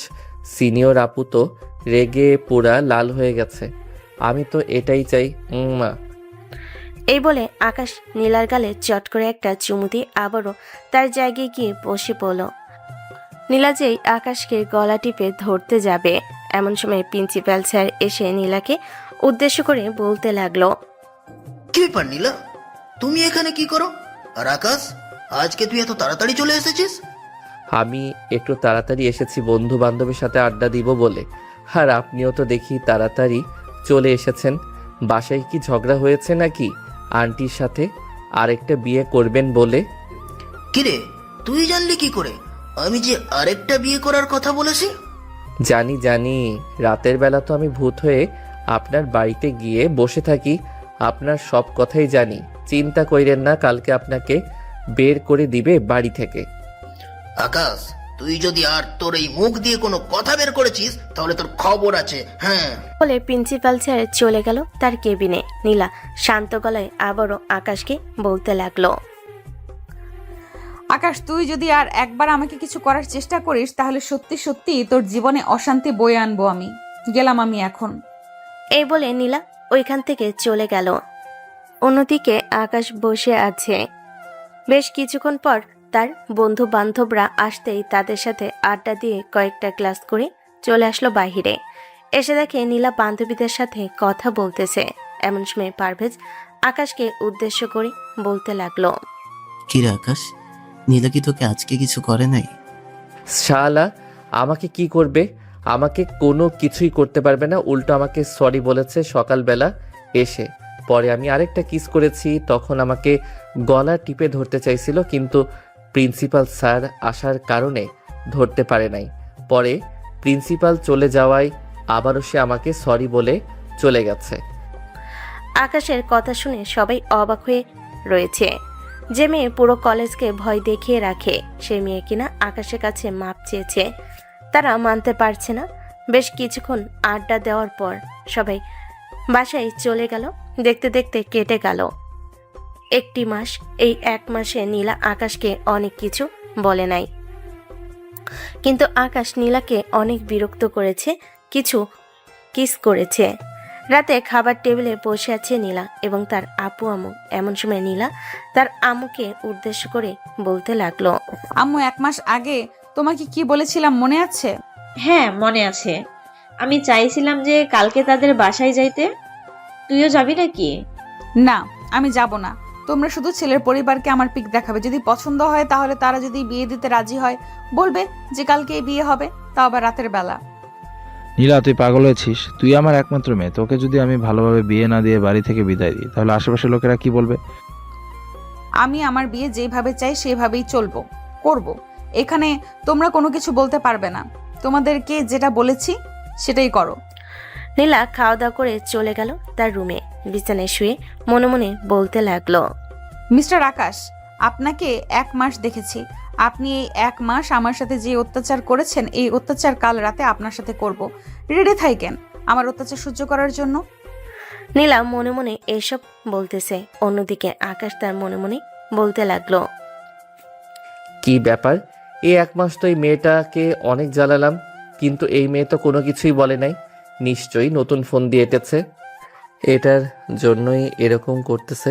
সিনিয়র আপু তো রেগে পুরা লাল হয়ে গেছে। আমি তো এটাই চাই। মা, এই বলে আকাশ নীলার গালে চট করে একটা চুমু দিয়ে আবারও তার জায়গায় গিয়ে বসে পড়ল। নীলা যেই আকাশকে গলা টিপে ধরতে যাবে, এমন সময় প্রিন্সিপাল স্যার এসে নীলাকে উদ্দেশ্য করে বলতে লাগলো। কি ব্যাপার নীলা, তুমি এখানে কি করো? আর আকাশ, আজকে তুই এত তাড়াতাড়ি চলে এসেছিস? আমি একটু তাড়াতাড়ি এসেছি বন্ধু বান্ধবের সাথে আড্ডা দিব বলে। আর আপনিও তো দেখি তাড়াতাড়ি চলে এসেছেন। বাসায় কি ঝগড়া হয়েছে নাকি আন্টির সাথে আরেকটা বিয়ে করবেন বলে? কিরে, তুই জানলি কি করে আমি যে আরেকটা বিয়ে করার কথা বলেছি? জানি জানি, রাতের বেলা তো আমি ভূত হয়ে আপনার বাড়িতে গিয়ে বসে থাকি, আপনার সব কথাই জানি। চিন্তা কইরেন না, কালকে আপনাকে বের করে দিবে বাড়ি থেকে। আকাশ, তুই যদি আর তোর এই মুখ দিয়ে কোনো কথা বের করেছিস তাহলে তোর খবর আছে। হ্যাঁ, বলে প্রিন্সিপাল স্যার চলে গেল তার কেবিনে। নীলা শান্ত গলায় আবারও আকাশকে বলতে লাগলো। আকাশ, তুই যদি আর একবার আমাকে কিছু করার চেষ্টা করিস, তাহলে সত্যি সত্যি তোর জীবনে অশান্তি বয়ে আনবো আমি। গেলাম আমি এখন। এই বলে নীলা ওইখান থেকে চলে গেল। অন্যদিকে আকাশ বসে আছে। বেশ কিছুক্ষণ পর তার বন্ধু বান্ধবরা আসতেই তাদের সাথে আড্ডা দিয়ে কয়েকটা ক্লাস করে চলে আসলো বাহিরে। এসে দেখে নীলা বান্ধবীদের সাথে কথা বলতেছে। এমন সময় পারভেজ আকাশকে উদ্দেশ্য করে বলতে লাগলো। কিরে আকাশ, নীলা কি তোকে আজকে কিছু করে নাই? শালা, আমাকে কি করবে? আমাকে কোনো কিছুই করতে পারবে না, উল্টো আমাকে সরি বলেছে সকালবেলা এসে। পরে আমি আরেকটা কিস করেছি, তখন আমাকে গলা টিপে ধরতে চাইছিল, কিন্তু প্রিন্সিপাল স্যার আসার কারণে ধরতে পারে নাই। পরে প্রিন্সিপাল চলে যাওয়ায় আবারও সে আমাকে সরি বলে চলে গেছে। আকাশের কথা শুনে সবাই অবাক হয়ে রয়েছে। যে মেয়ে পুরো কলেজকে ভয় দেখিয়ে রাখে, সে মেয়ে কিনা আকাশের কাছে মাপ চেয়েছে, তারা মানতে পারছে না। বেশ কিছুক্ষণ আড্ডা দেওয়ার পর সবাই বাসায় চলে গেল। দেখতে দেখতে কেটে গেল 1 মাস। এই 1 মাসে নীলা আকাশকে অনেক কিছু বলে নাই, কিন্তু আকাশ নীলাকে অনেক বিরক্ত করেছে, কিছু কিস করেছে। রাতে খাবার টেবিলে বসে আছে নীলা এবং তার আপু আম্মু। এমন সময় নীলা তার আম্মুকে উদ্দেশ্য করে বলতে লাগলো, আম্মু 1 মাস আগে তোমাকে কি বলেছিলাম মনে আছে? হ্যাঁ মনে আছে, আমি চাইছিলাম যে কালকে তাদের বাসায় যাইতে। তুইও যাবি নাকি? না, আমি যাব না। তোমরা শুধু ছেলের পরিবারকে আমার পিক দেখাবে, যদি পছন্দ হয় তাহলে তারা যদি বিয়ে দিতে রাজি হয় বলবে যে কালকে বিয়ে হবে, তাও আবার রাতের বেলা। নীলা, তুই পাগল হয়েছিস? তুই আমার একমাত্র মেয়ে, তোকে যদি আমি ভালোভাবে বিয়ে না দিয়ে বাড়ি থেকে বিদায় দিই তাহলে আশেপাশের লোকেরা কি বলবে? আমি আমার বিয়ে যেভাবে চাই সেভাবেই চলবো, করব। এখানে তোমরা কোনো কিছু বলতে পারবে না। তোমাদেরকে যেটা বলেছি সেটাই করো। নীলা খাওয়া দাওয়া করে চলে গেল তার রুমে। বিছানায় শুয়ে মনে মনে বলতে লাগলো, মিস্টার আকাশ, আপনাকে 1 মাস দেখেছি। আপনি এই 1 মাস আমার সাথে যে অত্যাচার করেছেন, এই অত্যাচার কাল রাতে আপনার সাথে করব। রেডি থাকেন আমার অত্যাচার সহ্য করার জন্য। নীলা মনে মনে এসব বলতেছে, অন্যদিকে আকাশ তার মনে মনে বলতে লাগলো, কি ব্যাপার, এই 1 মাস তো এই মেয়েটাকে অনেক জ্বালালাম, কিন্তু এই মেয়ে তো কোনো কিছুই বলে নাই। নিশ্চয়ই নতুন ফোন দিয়ে এঁটেছে, এটার জন্যই এরকম করতেছে।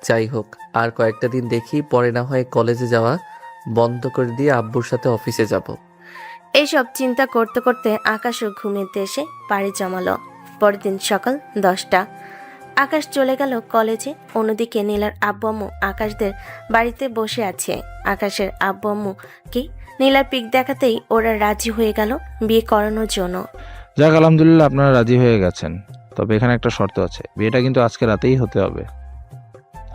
যাই হোক, আর কয়েকটা দিন দেখি, পরে না হয় কলেজে যাওয়া বন্ধ করে দিয়ে আব্বুর সাথে অফিসে যাব। এইসব চিন্তা করতে করতে আকাশও ঘুমের দেশে পাড়ি জমালো। পরের দিন সকাল 10টা। আকাশ চলে গেল কলেজে। অন্যদিকে নীলার আব্বু আম্মু আকাশদের বাড়িতে বসে আছে। আকাশের আব্বু আম্মু কি নীলার পিক দেখাতেই ওরা রাজি হয়ে গেল বিয়ে করানোর জন্য। যাক, আলহামদুলিল্লাহ আপনারা রাজি হয়ে গেছেন। তবে এখানে একটা শর্ত আছে, বিয়েটা কিন্তু আজকে রাতেই হতে হবে।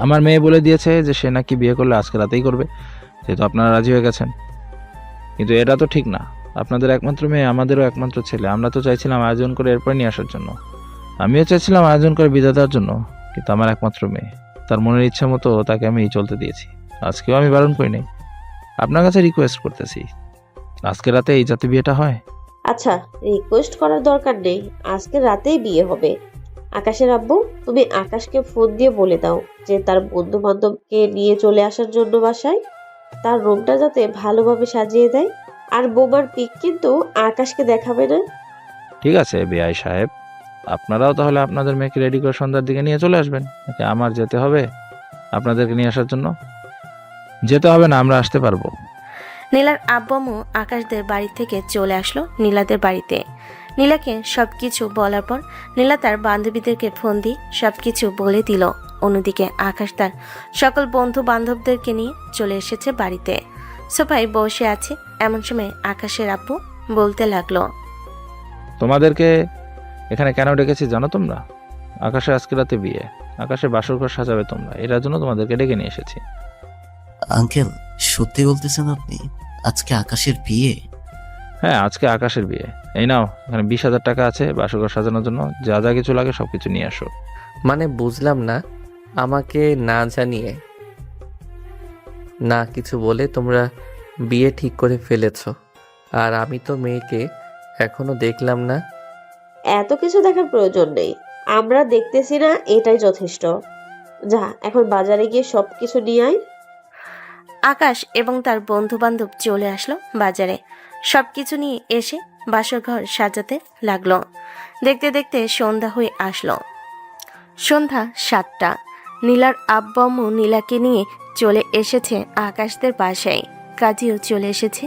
আমার মেয়ে বলে দিয়েছে যে সে নাকি বিয়ে করলে আজকে রাতেই করবে, যেহেতু আপনারা রাজি হয়ে গেছেন। কিন্তু এটা তো ঠিক না, আপনাদের একমাত্র মেয়ে, আমাদেরও একমাত্র ছেলে। আমরা তো চাইছিলাম আয়োজন করে এরপর নিয়ে আসার জন্য, আমিও চাইছিলাম আয়োজন করে বিদায় দেওয়ার জন্য, কিন্তু আমার একমাত্র মেয়ে, তার মনের ইচ্ছা মতো তাকে আমি চলতে দিয়েছি। আজকেও আমি বারণ করি নাই। আপনার কাছে রিকোয়েস্ট করতেছি, আজকে রাতে এই যাতে বিয়েটা হয়। আচ্ছা, রিকোয়েস্ট করার দরকার নেই, আজকে রাতেই বিয়ে হবে। আকাশের আব্বু, তুমি আকাশকে ফোন দিয়ে বলে দাও যে তার বন্ধু বান্ধবকে নিয়ে চলে আসার জন্য বাসায়, তার রুমটা যাতে ভালোভাবে সাজিয়ে দেয়। আর বোমার পিক কিন্তু আকাশকে দেখাবে না। ঠিক আছে বিআই সাহেব, আপনারাও তাহলে আপনাদের মেয়েকে রেডি করে সন্ধ্যার দিকে নিয়ে চলে আসবেন। নাকি আমার যেতে হবে আপনাদেরকে নিয়ে আসার জন্য? যেতে হবে না, আমরা আসতে পারবো। নীলার আব্বু আম্মু আকাশদের বাড়ি থেকে চলে আসলো নীলাদের বাড়িতে। নীলাকে সবকিছু বলার পর নীলা তার বান্ধবীদেরকে ফোন দিয়ে সবকিছু বলে দিল। অন্যদিকে আকাশ তার সকল বন্ধু বান্ধবদেরকে নিয়ে চলে এসেছে বাড়িতে। সোফায় বসে আছে। এমন সময় আকাশের আব্বু বলতে লাগলো, তোমাদেরকে এখানে কেন ডেকেছি জানো তোমরা? আকাশে আজকে রাতে বিয়ে, আকাশে বাসর ঘর সাজাবে তোমরা, এটার জন্য তোমাদেরকে ডেকে নিয়ে এসেছি। আঙ্কেল, সত্যি বলতেছেন আপনি? আজকে আকাশের বিয়ে? হ্যাঁ, আজকে আকাশের বিয়ে। এই নাও, এখানে 20,000 টাকা আছে বাসর ঘর সাজানোর জন্য, যা যা কিছু লাগে সবকিছু নিয়ে আসো। মানে বুঝলাম না, আমাকে না জানিয়ে না কিছু বলে তোমরা বিয়ে ঠিক করে ফেলেছো, আর আমি তো মেয়েকে এখনো দেখলাম না। এত কিছু দেখার প্রয়োজন নেই, আমরা দেখতেছি না, এটাই যথেষ্ট। যা, এখন বাজারে গিয়ে সবকিছু নিয়ে আয়। আকাশ এবং তার বন্ধু বান্ধব চলে আসলো বাজারে। সবকিছু নিয়ে এসে বাসর ঘর সাজাতে লাগলো। দেখতে দেখতে সন্ধ্যা হয়ে আসলো। সন্ধ্যা 7টা। নীলার আব্বু আম্মু নীলাকে নিয়ে চলে এসেছে আকাশদের বাসায়। কাজীও চলে এসেছে।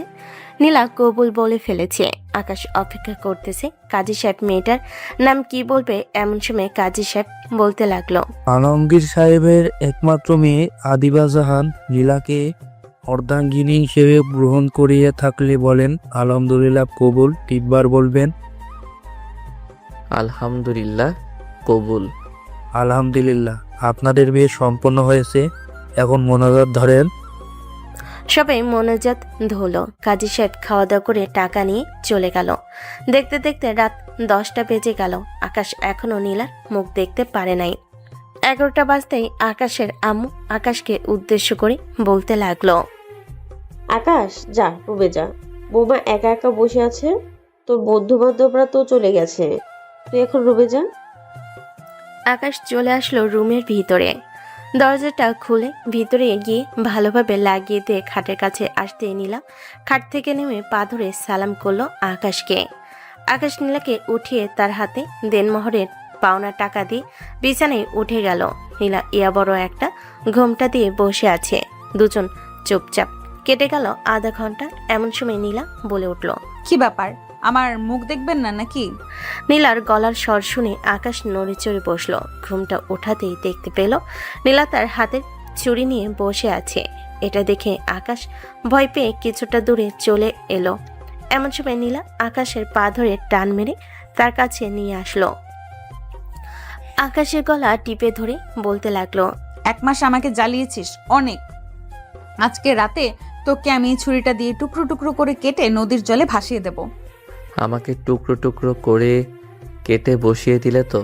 নীলা কবুল বলে ফেলেছে। আকাশ অপেক্ষা করতেছে কাজী সাহেব মেয়েটার নাম কি বলবে। এমন সময় কাজী সাহেব বলতে লাগলো, আলমগীর সাহেবের একমাত্র মেয়ে আদিবা জাহান নীলাকে অর্ধাঙ্গিনী হিসেবে গ্রহণ করিয়ে থাকলে বলেন আলহামদুলিল্লাহ কবুল। 3 বার বলবেন আলহামদুলিল্লাহ কবুল। আলহামদুলিল্লাহ। আপনাদের বিয়ে সম্পন্ন হয়েছে, এখন মোনাজাত ধরেন। সবাই মোনাজাত ধরলো। কাজী সাহেব খাওয়া দাওয়া করে টাকা নিয়ে চলে গেল। দেখতে দেখতে রাত 10টা বেজে গেল। আকাশ এখনো নীলার মুখ দেখতে পারে নাই। 11টা বাজতেই আকাশের আম্মু আকাশকে উদ্দেশ্য করে বলতে লাগলো, আকাশ যা রুমে যা, বৌমা একা একা বসে আছে, তোর বন্ধু বান্ধবরা তো চলে গেছে, তুই এখন রুমে যা। আকাশ চলে আসলো রুমের ভিতরে। দরজাটা খুলে ভিতরে গিয়ে ভালোভাবে লাগিয়ে দিয়ে খাটের কাছে আসতে নীলা খাট থেকে নেমে পা ধরে সালাম করলো আকাশকে। আকাশ নীলাকে উঠিয়ে তার হাতে দেনমোহরের পাওনা টাকা দিয়ে বিছানায় উঠে গেল। নীলা ইয়া বড় একটা ঘোমটা দিয়ে বসে আছে। দুজন চুপচাপ। কেটে গেল আধা ঘন্টা। এমন সময় নীলা বলে উঠল, কি ব্যাপার, আমার মুখ দেখবেন না নাকি? নীলার গলার স্বর শুনে আকাশ নড়ে চড়ে বসলো। ঘুমটা ওঠাতেই দেখতে পেল নীলা তার হাতের ছুরি নিয়ে বসে আছে। এটা দেখে আকাশ ভয় পেয়ে কিছুটা দূরে চলে এলো। এমন সময় নীলা আকাশের পা ধরে টান মেরে তার কাছে নিয়ে আসলো। আকাশের গলা টিপে ধরে বলতে লাগলো, 1 মাস আমাকে জ্বালিয়েছিস অনেক। আজকে রাতে তোকে আমি এই ছুরিটা দিয়ে টুকরো টুকরো করে কেটে নদীর জলে ভাসিয়ে দেব। আমাকে টুকরো টুকরো করে কেটে বসিয়ে দিলে তো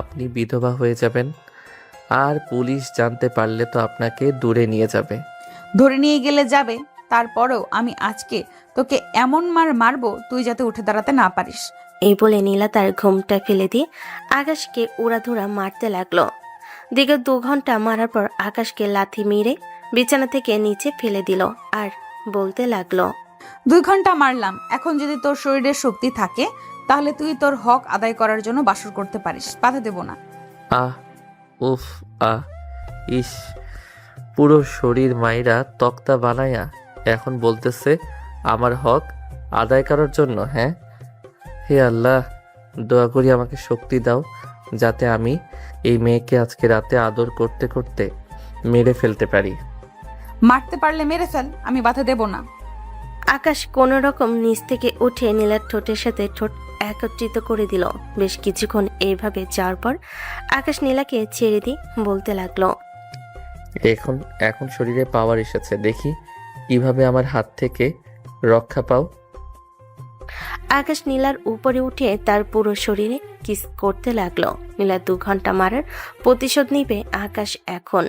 আপনি বিধবা হয়ে যাবেন, আর পুলিশ জানতে পারলে তো আপনাকে দূরে নিয়ে যাবে। ধরে নিয়ে গেলে যাবে, তারপরেও আমি আজকে তোকে এমন মার মারবো তুই যাতে উঠে দাঁড়াতে না পারিস। এই বলে নীলা তার ঘুমটা ফেলে দিয়ে আকাশকে উড়াধুরা মারতে লাগলো। দীর্ঘ 2 ঘন্টা মারার পর আকাশকে লাথি মেরে বিছানা থেকে নিচে ফেলে দিল আর বলতে লাগলো, 2 ঘন্টা মারলাম, এখন যদি তোর শরীরে শক্তি থাকে তাহলে তুই তোর হক আদায় করার জন্য বাসর করতে পারিস, বাধা দেব না। আহ উফ আহ ইস, পুরো শরীর মাইরা তক্তা বানায়া এখন বলতেছে আমার হক আদায় করার জন্য। হ্যাঁ, হে আল্লাহ, দোয়া করি আমাকে শক্তি দাও যাতে আমি এই মেয়েকে আজকে রাতে আদর করতে করতে মেরে ফেলতে পারি। মারতে পারলে মেরে ফেল, আমি বাধা দেব না। আকাশ কোনো রকম নিচ থেকে উঠে নীলার ঠোঁটের সাথে ঠোঁট একত্রিত করে দিল। বেশ কিছুক্ষণ এইভাবে যাওয়ার পর আকাশ নীলাকে ছেড়ে দিয়ে বলতে লাগলো, এখন শরীরে পাওয়ার এসেছে, দেখি কিভাবে আমার হাত থেকে রক্ষা পাও। আকাশ নীলার উপরে উঠে তার পুরো শরীরে কিস করতে লাগলো। নীলা 2 ঘন্টা মারার প্রতিশোধ নিবে আকাশ এখন।